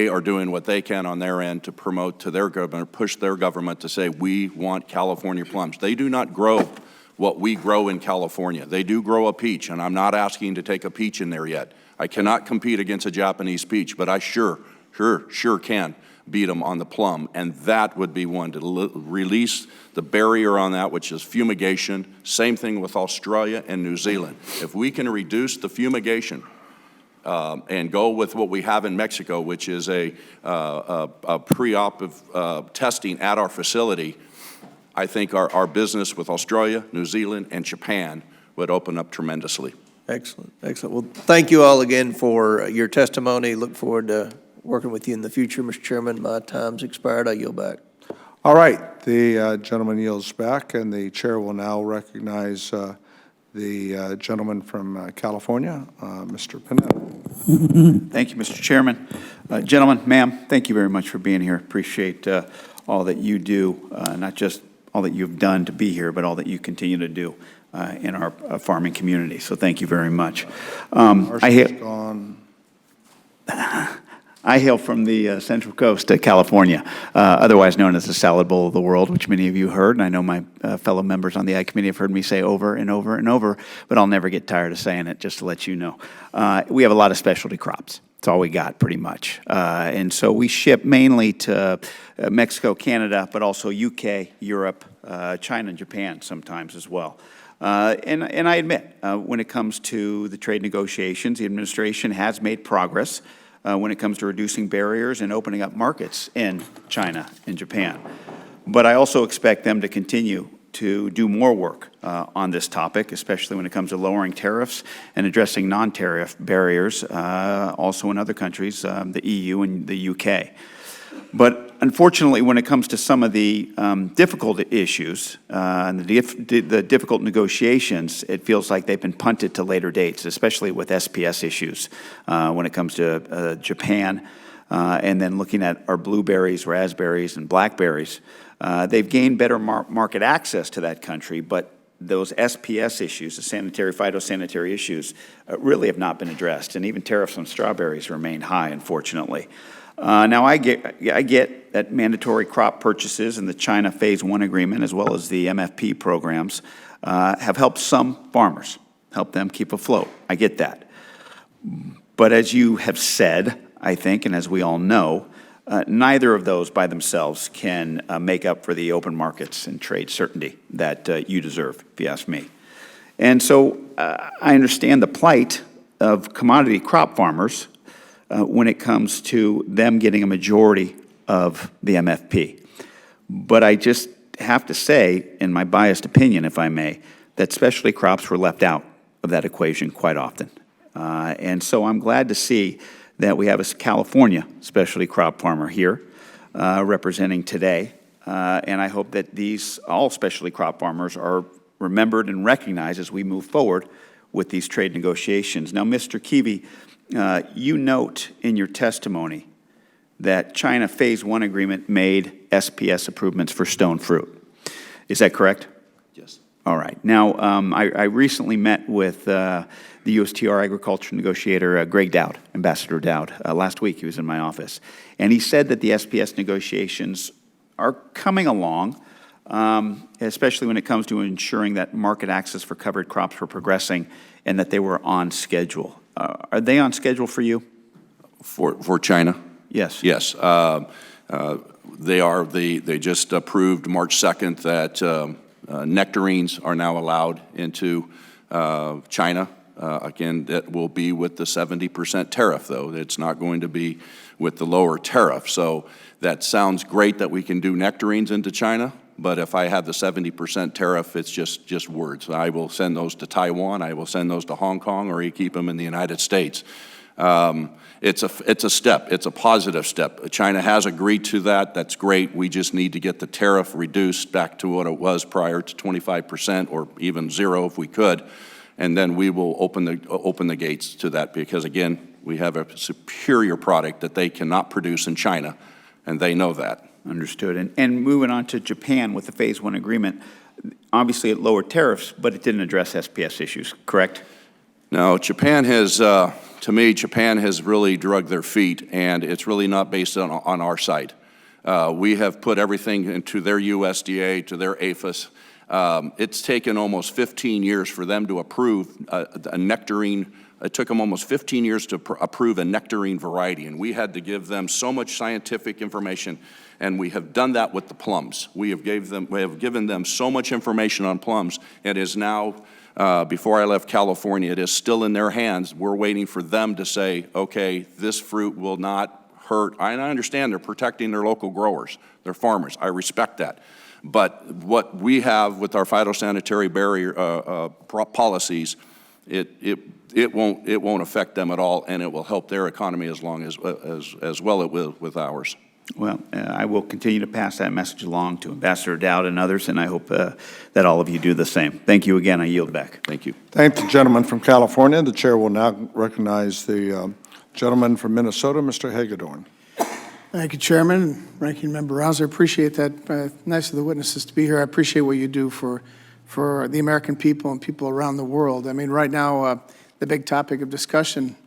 [SPEAKER 10] are doing what they can on their end to promote to their government, push their government to say, we want California plums. They do not grow what we grow in California. They do grow a peach, and I'm not asking to take a peach in there yet. I cannot compete against a Japanese peach, but I sure can beat them on the plum, and that would be one, to release the barrier on that, which is fumigation. Same thing with Australia and New Zealand. If we can reduce the fumigation and go with what we have in Mexico, which is a pre-op testing at our facility, I think our business with Australia, New Zealand, and Japan would open up tremendously.
[SPEAKER 15] Excellent, excellent. Well, thank you all again for your testimony. Look forward to working with you in the future, Mr. Chairman. My time's expired. I yield back.
[SPEAKER 1] All right, the gentleman yields back, and the chair will now recognize the gentleman from California, Mr. Pineda.
[SPEAKER 16] Thank you, Mr. Chairman. Gentlemen, ma'am, thank you very much for being here. Appreciate all that you do, not just all that you've done to be here, but all that you continue to do in our farming community. So thank you very much. I hail from the Central Coast of California, otherwise known as the salad bowl of the world, which many of you heard, and I know my fellow members on the Ag Committee have heard me say over and over and over, but I'll never get tired of saying it, just to let you know. We have a lot of specialty crops. That's all we got, pretty much. And so we ship mainly to Mexico, Canada, but also UK, Europe, China, and Japan sometimes as well. And I admit, when it comes to the trade negotiations, the administration has made progress when it comes to reducing barriers and opening up markets in China and Japan. But I also expect them to continue to do more work on this topic, especially when it comes to lowering tariffs and addressing non-tariff barriers, also in other countries, the EU and the UK. But unfortunately, when it comes to some of the difficult issues and the difficult negotiations, it feels like they've been punted to later dates, especially with SPS issues when it comes to Japan. And then looking at our blueberries, raspberries, and blackberries, they've gained better market access to that country, but those SPS issues, the sanitary, phytosanitary issues, really have not been addressed. And even tariffs on strawberries remain high, unfortunately. Now, I get that mandatory crop purchases and the China Phase 1 agreement, as well as the MFP programs, have helped some farmers, helped them keep afloat. I get that. But as you have said, I think, and as we all know, neither of those by themselves can make up for the open markets and trade certainty that you deserve, if you ask me. And so I understand the plight of commodity crop farmers when it comes to them getting a majority of the MFP. But I just have to say, in my biased opinion, if I may, that specialty crops were left out of that equation quite often. And so I'm glad to see that we have a California specialty crop farmer here representing today. And I hope that all specialty crop farmers are remembered and recognized as we move forward with these trade negotiations. Now, Mr. Kiwi, you note in your testimony that China Phase 1 agreement made SPS improvements for stone fruit. Is that correct?
[SPEAKER 10] Yes.
[SPEAKER 16] All right. Now, I recently met with the USTR agriculture negotiator, Greg Dowd, Ambassador Dowd. Last week he was in my office. And he said that the SPS negotiations are coming along, especially when it comes to ensuring that market access for covered crops were progressing and that they were on schedule. Are they on schedule for you?
[SPEAKER 10] For China?
[SPEAKER 16] Yes.
[SPEAKER 10] Yes. They are. They just approved March 2nd that nectarines are now allowed into China. Again, that will be with the 70% tariff, though. It's not going to be with the lower tariff. So that sounds great that we can do nectarines into China, but if I have the 70% tariff, it's just words. I will send those to Taiwan, I will send those to Hong Kong, or you keep them in the United States. It's a step. It's a positive step. China has agreed to that. That's great. We just need to get the tariff reduced back to what it was prior to 25% or even zero if we could, and then we will open the gates to that because, again, we have a superior product that they cannot produce in China, and they know that.
[SPEAKER 16] Understood. And moving on to Japan with the Phase 1 agreement, obviously it lowered tariffs, but it didn't address SPS issues, correct?
[SPEAKER 10] No, Japan has, to me, Japan has really dragged their feet, and it's really not based on our side. We have put everything into their USDA, to their APHIS. It's taken almost 15 years for them to approve a nectarine. It took them almost 15 years to approve a nectarine variety, and we had to give them so much scientific information, and we have done that with the plums. We have given them so much information on plums. It is now, before I left California, it is still in their hands. We're waiting for them to say, okay, this fruit will not hurt. I understand they're protecting their local growers, their farmers. I respect that. But what we have with our phytosanitary barrier policies, it won't affect them at all, and it will help their economy as well it will with ours.
[SPEAKER 16] Well, I will continue to pass that message along to Ambassador Dowd and others, and I hope that all of you do the same. Thank you again. I yield back.
[SPEAKER 10] Thank you.
[SPEAKER 1] Thank the gentleman from California. The chair will now recognize the gentleman from Minnesota, Mr. Hagedorn.
[SPEAKER 17] Thank you, Chairman and Ranking Member Rouser. Appreciate that. Nice of the witnesses to be here. I appreciate what you do for the American people and people around the world. I mean, right now, the big topic of discussion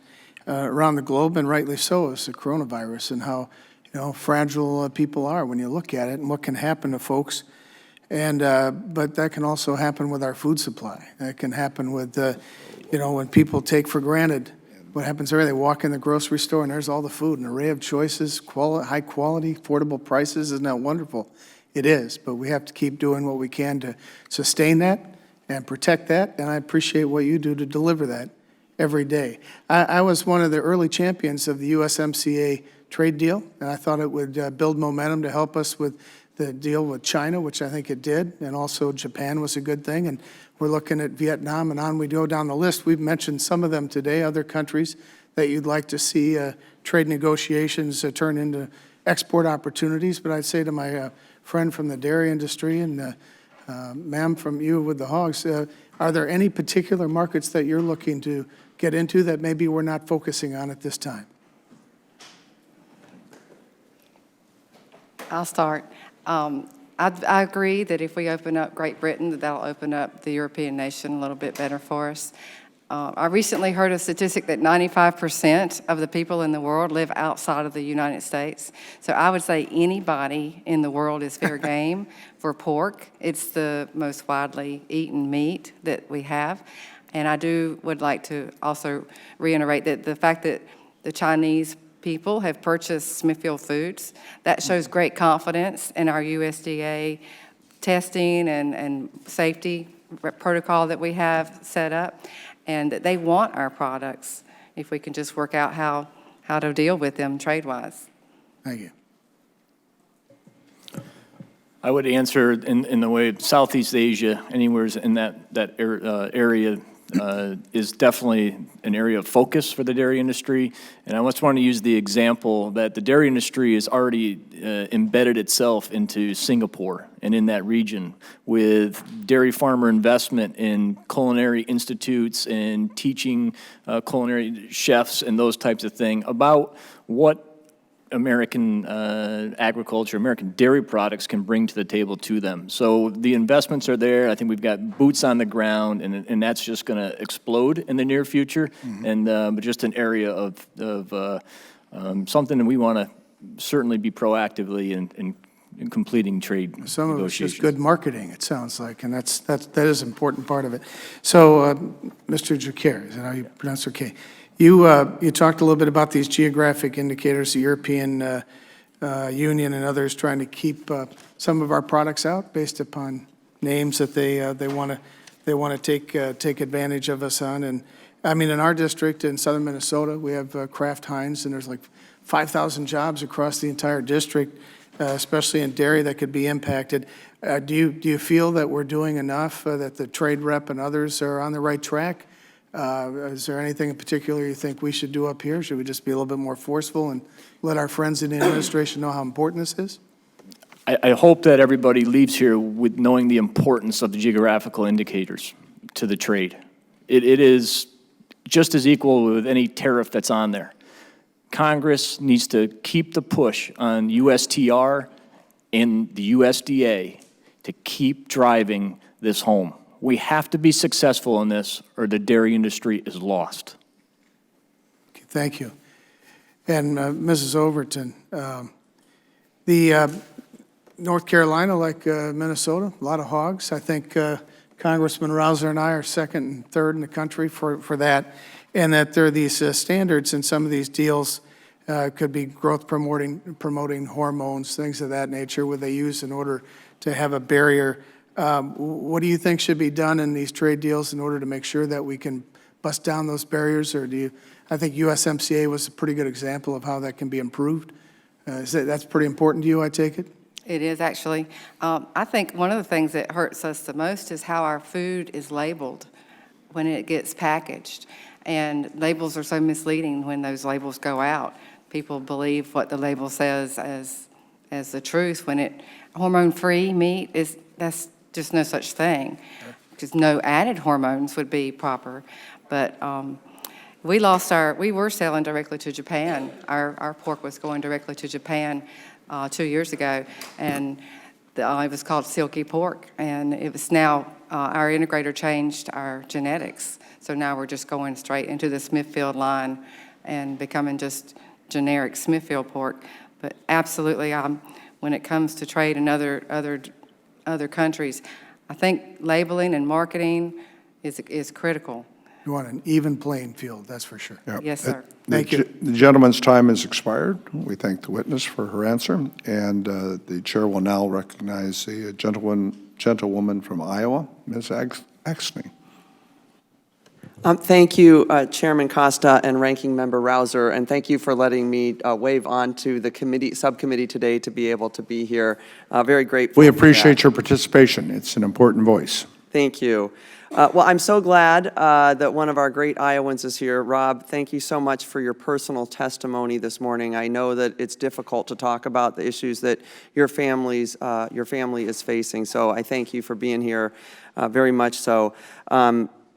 [SPEAKER 17] around the globe, and rightly so, is the coronavirus and how fragile people are when you look at it and what can happen to folks. And but that can also happen with our food supply. That can happen with, when people take for granted what happens there. They walk in the grocery store and there's all the food, an array of choices, high quality, affordable prices. Isn't that wonderful? It is, but we have to keep doing what we can to sustain that and protect that, and I appreciate what you do to deliver that every day. I was one of the early champions of the USMCA trade deal, and I thought it would build momentum to help us with the deal with China, which I think it did, and also Japan was a good thing, and we're looking at Vietnam, and on we go down the list. We've mentioned some of them today, other countries that you'd like to see trade negotiations turn into export opportunities, but I'd say to my friend from the dairy industry and ma'am from you with the hogs, are there any particular markets that you're looking to get into that maybe we're not focusing on at this time?
[SPEAKER 11] I'll start. I agree that if we open up Great Britain, that'll open up the European nation a little bit better for us. I recently heard a statistic that 95% of the people in the world live outside of the United States. So I would say anybody in the world is fair game for pork. It's the most widely eaten meat that we have. And I would like to also reiterate that the fact that the Chinese people have purchased Smithfield Foods, that shows great confidence in our USDA testing and safety protocol that we have set up, and that they want our products if we can just work out how to deal with them trade-wise.
[SPEAKER 17] Thank you.
[SPEAKER 9] I would answer in the way Southeast Asia, anywhere in that area, is definitely an area of focus for the dairy industry. And I just want to use the example that the dairy industry has already embedded itself into Singapore and in that region with dairy farmer investment in culinary institutes and teaching culinary chefs and those types of things about what American agriculture, American dairy products can bring to the table to them. So the investments are there. I think we've got boots on the ground, and that's just going to explode in the near future. Mm-hmm. And but just an area of something that we want to certainly be proactively in completing trade
[SPEAKER 17] Some of it's
[SPEAKER 9] negotiations.
[SPEAKER 17] just good marketing, it sounds like, and that is an important part of it. So, Mr. Jacquer, is that how you pronounce it? Okay. You talked a little bit about these geographic indicators, the European Union and others trying to keep some of our products out based upon names that they want to take advantage of us on, I mean, in our district in southern Minnesota, we have Kraft Heinz, and there's like 5,000 jobs across the entire district, especially in dairy, that could be impacted. Do you feel that we're doing enough, that the trade rep and others are on the right track? Is there anything in particular you think we should do up here? Should we just be a little bit more forceful and let our friends in the administration know how important this is?
[SPEAKER 9] I hope that everybody leaves here with knowing the importance of the geographical indicators to the trade. It is just as equal with any tariff that's on there. Congress needs to keep the push on USTR and the USDA to keep driving this home. We have to be successful in this, or the dairy industry is lost.
[SPEAKER 17] Okay, thank you. And Mrs. Overton, the North Carolina, like Minnesota, a lot of hogs. I think Congressman Rouser and I are second and third in the country for that, and that there are these standards in some of these deals. Could be growth promoting hormones, things of that nature, where they use in order to have a barrier. What do you think should be done in these trade deals in order to make sure that we can bust down those barriers? Or I think USMCA was a pretty good example of how that can be improved. That's pretty important to you, I take it?
[SPEAKER 11] It is, actually. I think one of the things that hurts us the most is how our food is labeled when it gets packaged. And labels are so misleading when those labels go out. People believe what the label says as the truth, when hormone-free meat that's just no such thing. Just no added hormones would be proper. But we were selling directly to Japan. Our pork was going directly to Japan 2 years ago, and it was called silky pork. And it was now, our integrator changed our genetics. So now we're just going straight into the Smithfield line and becoming just generic Smithfield pork. But absolutely, when it comes to trade in other countries, I think labeling and marketing is critical.
[SPEAKER 17] You want an even playing field, that's for sure.
[SPEAKER 1] Yeah.
[SPEAKER 11] Yes, sir.
[SPEAKER 17] Thank you.
[SPEAKER 1] The gentleman's time has expired. We thank the witness for her answer, and the chair will now recognize the gentlewoman from Iowa, Ms. Exney.
[SPEAKER 4] Thank you, Chairman Costa and Ranking Member Rouser, and thank you for letting me wave on to the subcommittee today to be able to be here. Very grateful.
[SPEAKER 1] We appreciate your participation. It's an important voice.
[SPEAKER 4] Thank you. Well, I'm so glad that one of our great Iowans is here. Rob, thank you so much for your personal testimony this morning. I know that it's difficult to talk about the issues that your family is facing, so I thank you for being here very much so.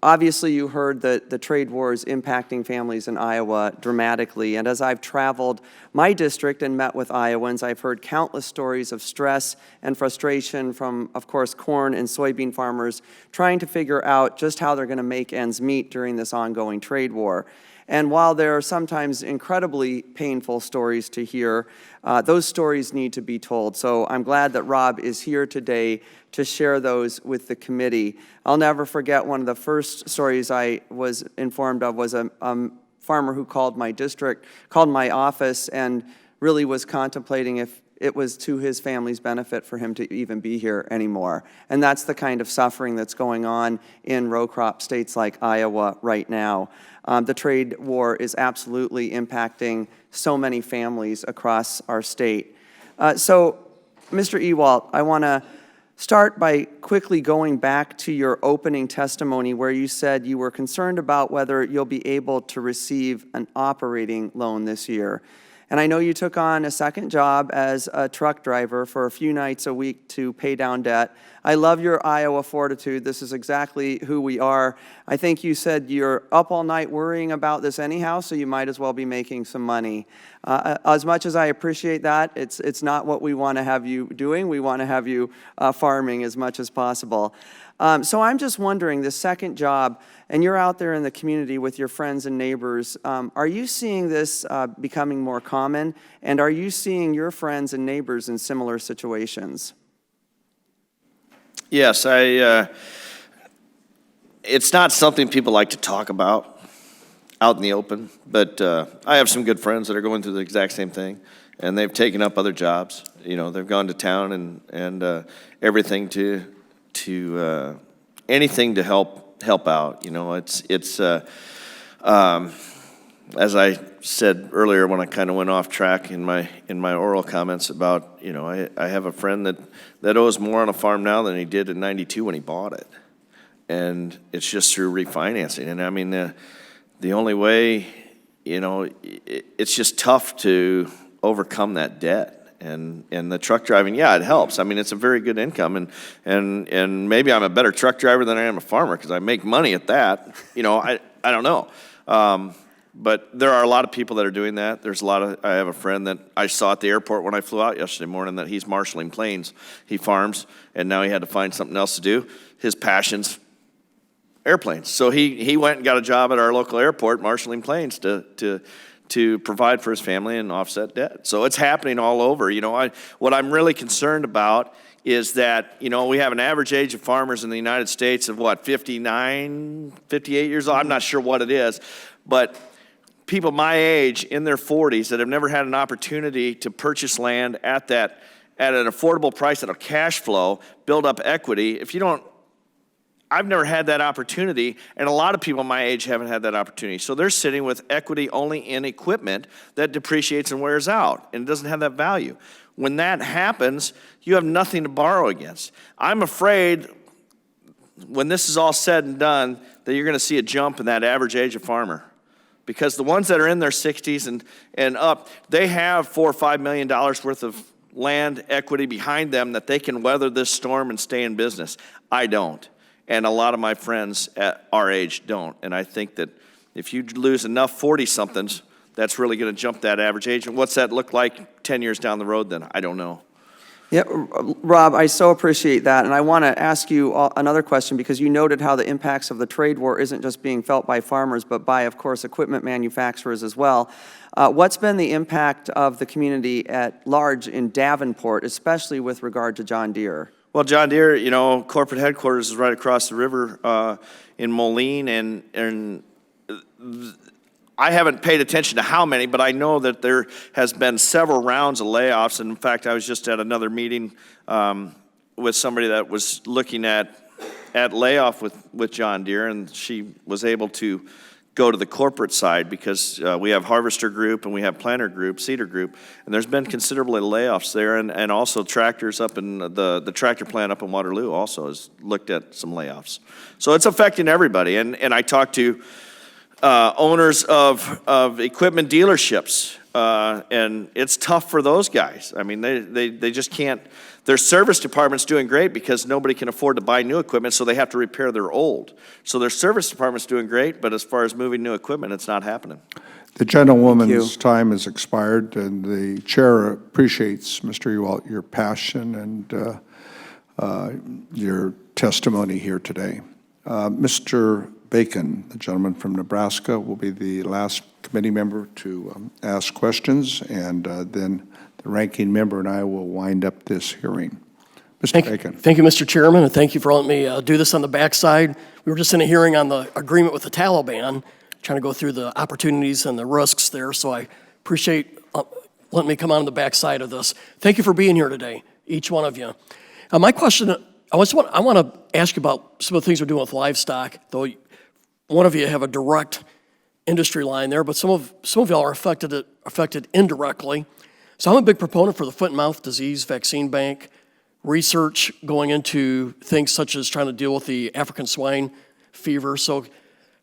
[SPEAKER 4] Obviously, you heard that the trade war is impacting families in Iowa dramatically, and as I've traveled my district and met with Iowans, I've heard countless stories of stress and frustration from, of course, corn and soybean farmers trying to figure out just how they're going to make ends meet during this ongoing trade war. And while there are sometimes incredibly painful stories to hear, those stories need to be told. So I'm glad that Rob is here today to share those with the committee. I'll never forget one of the first stories I was informed of was a farmer who called my office, and really was contemplating if it was to his family's benefit for him to even be here anymore. And that's the kind of suffering that's going on in row crop states like Iowa right now. The trade war is absolutely impacting so many families across our state. So, Mr. Ewalt, I want to start by quickly going back to your opening testimony where you said you were concerned about whether you'll be able to receive an operating loan this year. And I know you took on a second job as a truck driver for a few nights a week to pay down debt. I love your Iowa fortitude. This is exactly who we are. I think you said you're up all night worrying about this anyhow, so you might as well be making some money. As much as I appreciate that, it's not what we want to have you doing. We want to have you farming as much as possible. So I'm just wondering, this second job, and you're out there in the community with your friends and neighbors, are you seeing this becoming more common? And are you seeing your friends and neighbors in similar situations?
[SPEAKER 8] Yes, it's not something people like to talk about out in the open, but I have some good friends that are going through the exact same thing, and they've taken up other jobs. You know, they've gone to town and everything to anything to help out. You know, it's As I said earlier when I kind of went off track in my oral comments about, I have a friend that owes more on a farm now than he did in '92 when he bought it. And it's just through refinancing. And I mean, the only way, it's just tough to overcome that debt. And the truck driving, yeah, it helps. I mean, it's a very good income, and maybe I'm a better truck driver than I am a farmer because I make money at that. I don't know. But there are a lot of people that are doing that. I have a friend that I saw at the airport when I flew out yesterday morning that he's marshaling planes. He farms, and now he had to find something else to do. His passion's airplanes. So he went and got a job at our local airport marshaling planes to provide for his family and offset debt. So it's happening all over. What I'm really concerned about is that, we have an average age of farmers in the United States of 59, 58 years old. I'm not sure what it is, but people my age in their 40s that have never had an opportunity to purchase land at an affordable price, at a cash flow, build up equity. I've never had that opportunity, and a lot of people my age haven't had that opportunity. So they're sitting with equity only in equipment that depreciates and wears out, and it doesn't have that value. When that happens, you have nothing to borrow against. I'm afraid when this is all said and done that you're going to see a jump in that average age of farmer. Because the ones that are in their 60s and up, they have $4 or $5 million worth of land equity behind them that they can weather this storm and stay in business. I don't. And a lot of my friends at our age don't. And I think that if you lose enough 40-somethings, that's really going to jump that average age. And what's that look like 10 years down the road then? I don't know.
[SPEAKER 4] Yeah, Rob, I so appreciate that, and I want to ask you another question because you noted how the impacts of the trade war isn't just being felt by farmers, but by, of course, equipment manufacturers as well. What's been the impact of the community at large in Davenport, especially with regard to John Deere?
[SPEAKER 8] Well, John Deere, corporate headquarters is right across the river in Moline, and I haven't paid attention to how many, but I know that there has been several rounds of layoffs. And in fact, I was just at another meeting with somebody that was looking at layoff with John Deere, and she was able to go to the corporate side because we have Harvester Group and we have Planter Group, Cedar Group, and there's been considerable layoffs there, and also tractors up in the tractor plant up in Waterloo also has looked at some layoffs. So it's affecting everybody, and I talked to owners of equipment dealerships, and it's tough for those guys. I mean, they just can't. Their service department's doing great because nobody can afford to buy new equipment, so they have to repair their old. So their service department's doing great, but as far as moving new equipment, it's not happening.
[SPEAKER 1] The gentlewoman's time has expired, and the chair appreciates, Mr. Ewalt, your passion and your testimony here today. Mr. Bacon, the gentleman from Nebraska, will be the last committee member to ask questions, and then the ranking member and I will wind up this hearing. Mr. Bacon.
[SPEAKER 18] Thank you, Mr. Chairman, and thank you for letting me do this on the backside. We were just in a hearing on the agreement with the Taliban, trying to go through the opportunities and the risks there, so I appreciate letting me come on the backside of this. Thank you for being here today, each one of you. My question, I want to ask you about some of the things we're doing with livestock, though one of you have a direct industry line there, but some of y'all are affected indirectly. So I'm a big proponent for the foot and mouth disease vaccine bank, research going into things such as trying to deal with the African swine fever. So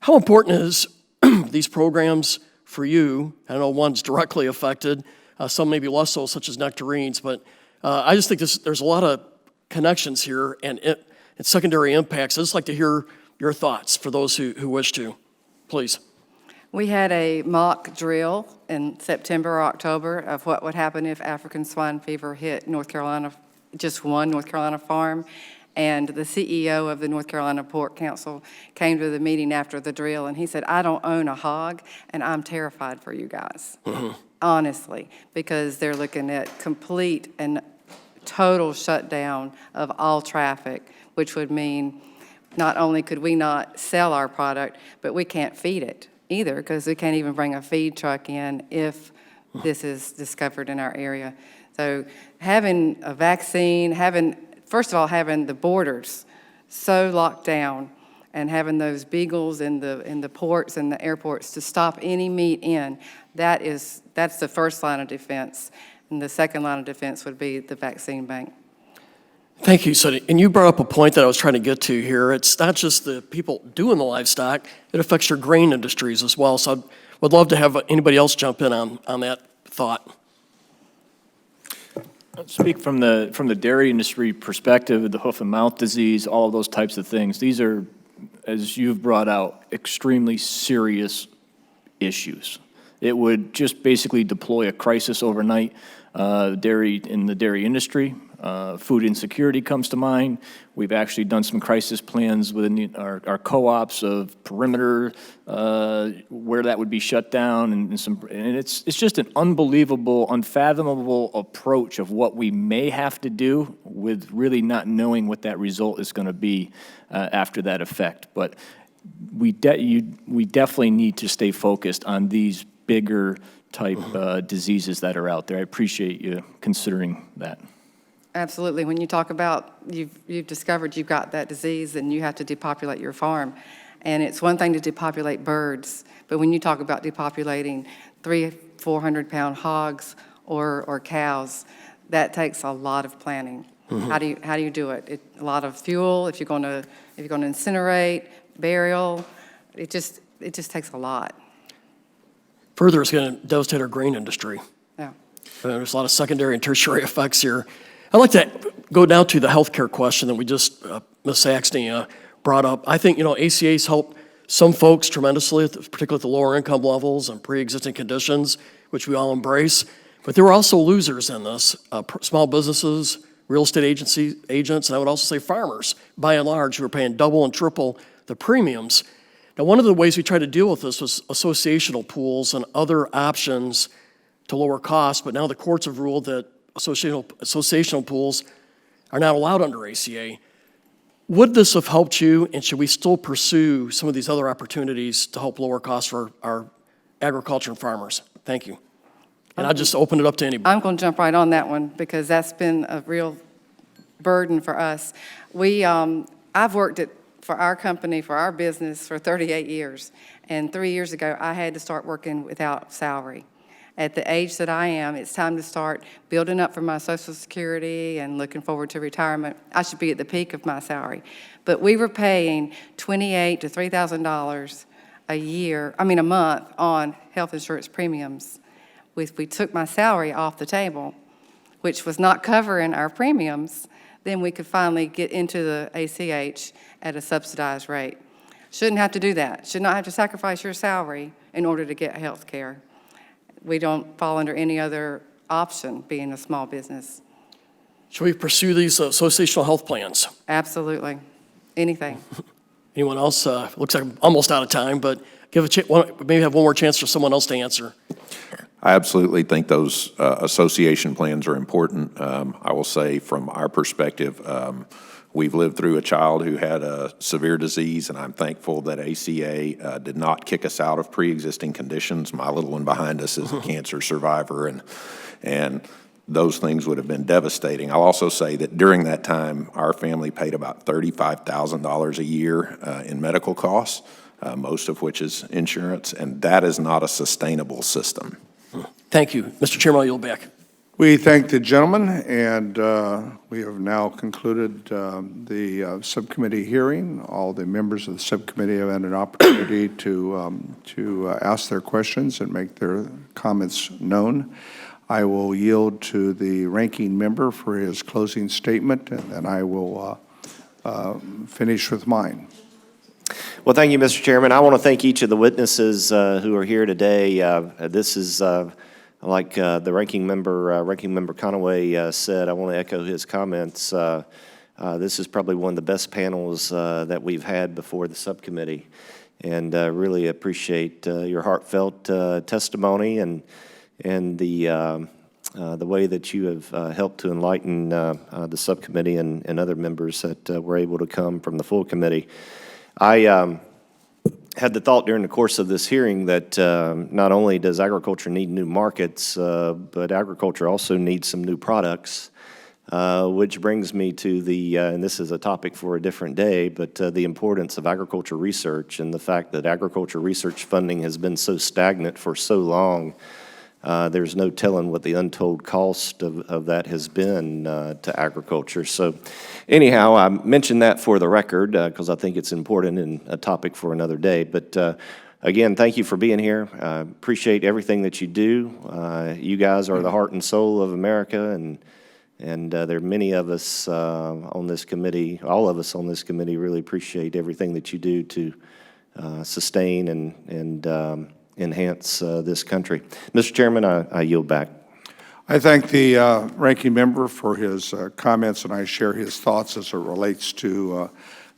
[SPEAKER 18] how important is these programs for you? I know one's directly affected, some maybe less so, such as nectarines, but I just think there's a lot of connections here and secondary impacts. I'd just like to hear your thoughts for those who wish to. Please.
[SPEAKER 11] We had a mock drill in September or October of what would happen if African swine fever hit North Carolina, just one North Carolina farm. And the CEO of the North Carolina Pork Council came to the meeting after the drill, and he said, I don't own a hog, and I'm terrified for you guys, honestly, because they're looking at complete and total shutdown of all traffic, which would mean not only could we not sell our product, but we can't feed it either, because we can't even bring a feed truck in if this is discovered in our area. So having a vaccine, first of all, having the borders so locked down and having those beagles in the ports and the airports to stop any meat in, that's the first line of defense. And the second line of defense would be the vaccine bank.
[SPEAKER 18] Thank you, Sonny. And you brought up a point that I was trying to get to here. It's not just the people doing the livestock, it affects your grain industries as well. So I would love to have anybody else jump in on that thought.
[SPEAKER 9] Speak from the dairy industry perspective, the hoof and mouth disease, all of those types of things. These are, as you've brought out, extremely serious issues. It would just basically deploy a crisis overnight. In the dairy industry, food insecurity comes to mind. We've actually done some crisis plans within our co-ops of perimeter, where that would be shut down, and it's just an unbelievable, unfathomable approach of what we may have to do with really not knowing what that result is going to be after that effect. But we definitely need to stay focused on these bigger type diseases that are out there. I appreciate you considering that.
[SPEAKER 11] Absolutely. When you talk about you've discovered you've got that disease and you have to depopulate your farm. And it's one thing to depopulate birds, but when you talk about depopulating 300-400-pound hogs or cows, that takes a lot of planning. How do you do it? A lot of fuel. If you're going to incinerate, burial, it just takes a lot.
[SPEAKER 18] Further, it's going to devastate our grain industry.
[SPEAKER 11] Yeah.
[SPEAKER 18] There's a lot of secondary and tertiary effects here. I'd like to go down to the healthcare question that we just, Ms. Saxony brought up. I think, ACA's helped some folks tremendously, particularly at the lower income levels and pre-existing conditions, which we all embrace. But there were also losers in this, small businesses, real estate agents, and I would also say farmers, by and large, who are paying double and triple the premiums. Now, one of the ways we tried to deal with this was associational pools and other options to lower costs, but now the courts have ruled that associational pools are not allowed under ACA. Would this have helped you, and should we still pursue some of these other opportunities to help lower costs for our agriculture and farmers? Thank you. And I'll just open it up to anybody.
[SPEAKER 11] I'm going to jump right on that one because that's been a real burden for us. I've worked for our company, for our business, for 38 years. And 3 years ago, I had to start working without salary. At the age that I am, it's time to start building up for my Social Security and looking forward to retirement. I should be at the peak of my salary. But we were paying $2,800 to $3,000 a month on health insurance premiums. If we took my salary off the table, which was not covering our premiums, then we could finally get into the ACH at a subsidized rate. Shouldn't have to do that. Should not have to sacrifice your salary in order to get health care. We don't fall under any other option being a small business.
[SPEAKER 18] Should we pursue these associational health plans?
[SPEAKER 11] Absolutely. Anything.
[SPEAKER 18] Anyone else? Looks like I'm almost out of time, but maybe have one more chance for someone else to answer.
[SPEAKER 12] I absolutely think those association plans are important. I will say from our perspective, we've lived through a child who had a severe disease, and I'm thankful that ACA did not kick us out of pre-existing conditions. My little one behind us is a cancer survivor, and those things would have been devastating. I'll also say that during that time, our family paid about $35,000 a year in medical costs, most of which is insurance, and that is not a sustainable system.
[SPEAKER 18] Thank you. Mr. Chairman, I'll yield back.
[SPEAKER 1] We thank the gentleman, and we have now concluded the subcommittee hearing. All the members of the subcommittee have had an opportunity to ask their questions and make their comments known. I will yield to the ranking member for his closing statement, and then I will finish with mine.
[SPEAKER 2] Well, thank you, Mr. Chairman. I want to thank each of the witnesses who are here today. This is like the ranking member Conaway said. I want to echo his comments. This is probably one of the best panels that we've had before the subcommittee, and really appreciate your heartfelt testimony and the way that you have helped to enlighten the subcommittee and other members that were able to come from the full committee. I had the thought during the course of this hearing that not only does agriculture need new markets, but agriculture also needs some new products Which brings me to the, and this is a topic for a different day, but the importance of agriculture research and the fact that agriculture research funding has been so stagnant for so long. There's no telling what the untold cost of that has been to agriculture. So anyhow, I mentioned that for the record because I think it's important and a topic for another day. But again, thank you for being here. Appreciate everything that you do. You guys are the heart and soul of America, and there are many of us on this committee, all of us on this committee really appreciate everything that you do to sustain and enhance this country. Mr. Chairman, I yield back.
[SPEAKER 1] I thank the ranking member for his comments, and I share his thoughts as it relates to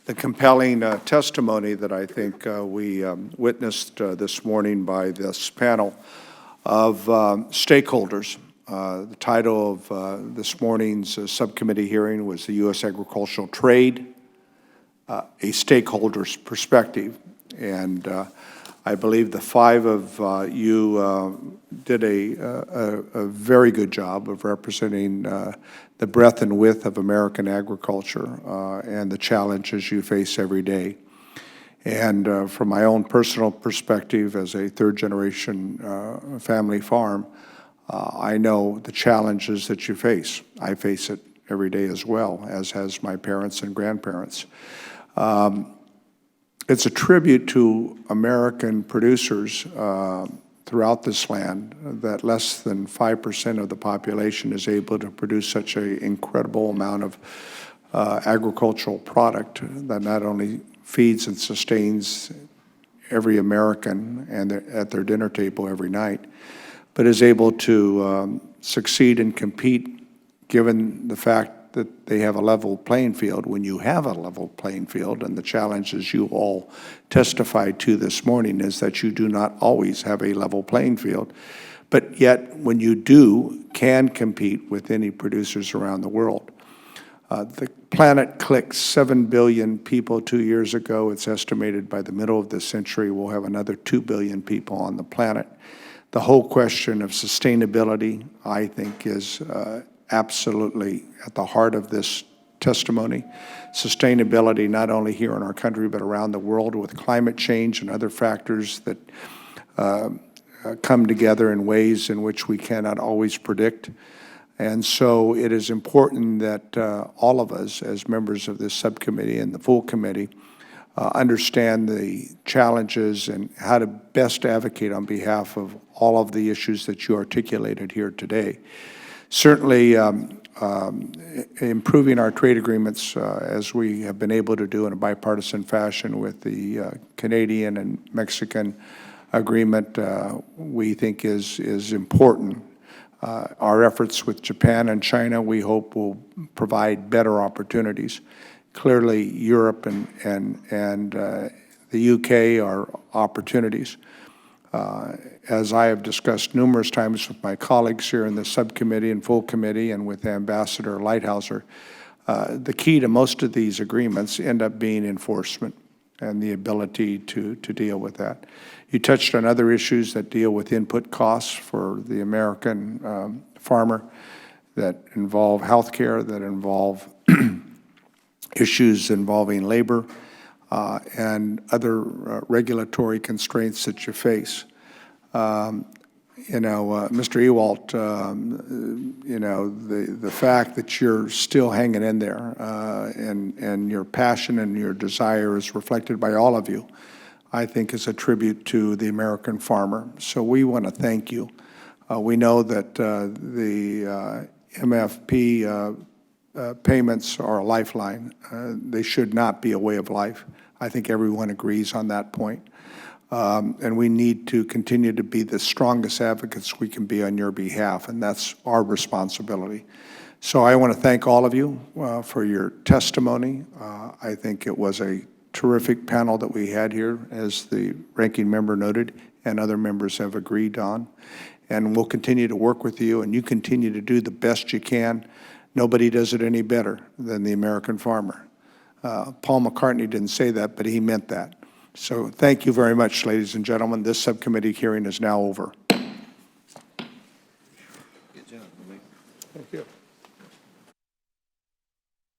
[SPEAKER 1] the compelling testimony that I think we witnessed this morning by this panel of stakeholders. The title of this morning's subcommittee hearing was the U.S. Agricultural Trade, a Stakeholder's Perspective. And I believe the five of you did a very good job of representing the breadth and width of American agriculture and the challenges you face every day. And from my own personal perspective as a third-generation family farm, I know the challenges that you face. I face it every day as well, as has my parents and grandparents. It's a tribute to American producers throughout this land that less than 5% of the population is able to produce such an incredible amount of agricultural product that not only feeds and sustains every American and at their dinner table every night, but is able to succeed and compete given the fact that they have a level playing field. When you have a level playing field, and the challenges you all testified to this morning is that you do not always have a level playing field, but yet when you do, can compete with any producers around the world. The planet clicked 7 billion people 2 years ago. It's estimated by the middle of this century we'll have another 2 billion people on the planet. The whole question of sustainability, I think, is absolutely at the heart of this testimony. Sustainability not only here in our country but around the world with climate change and other factors that come together in ways in which we cannot always predict. And so it is important that all of us as members of this subcommittee and the full committee understand the challenges and how to best advocate on behalf of all of the issues that you articulated here today. Certainly, improving our trade agreements as we have been able to do in a bipartisan fashion with the Canadian and Mexican agreement, we think is important. Our efforts with Japan and China, we hope, will provide better opportunities. Clearly, Europe and the UK are opportunities. As I have discussed numerous times with my colleagues here in the subcommittee and full committee and with Ambassador Lighthouser, the key to most of these agreements end up being enforcement and the ability to deal with that. You touched on other issues that deal with input costs for the American farmer that involve health care, that involve issues involving labor, and other regulatory constraints that you face. Mr. Ewalt, the fact that you're still hanging in there and your passion and your desire is reflected by all of you, I think is a tribute to the American farmer. So we want to thank you. We know that the MFP payments are a lifeline. They should not be a way of life. I think everyone agrees on that point. And we need to continue to be the strongest advocates we can be on your behalf, and that's our responsibility. So I want to thank all of you for your testimony. I think it was a terrific panel that we had here, as the ranking member noted, and other members have agreed on. And we'll continue to work with you, and you continue to do the best you can. Nobody does it any better than the American farmer. Paul McCartney didn't say that, but he meant that. So thank you very much, ladies and gentlemen. This subcommittee hearing is now over.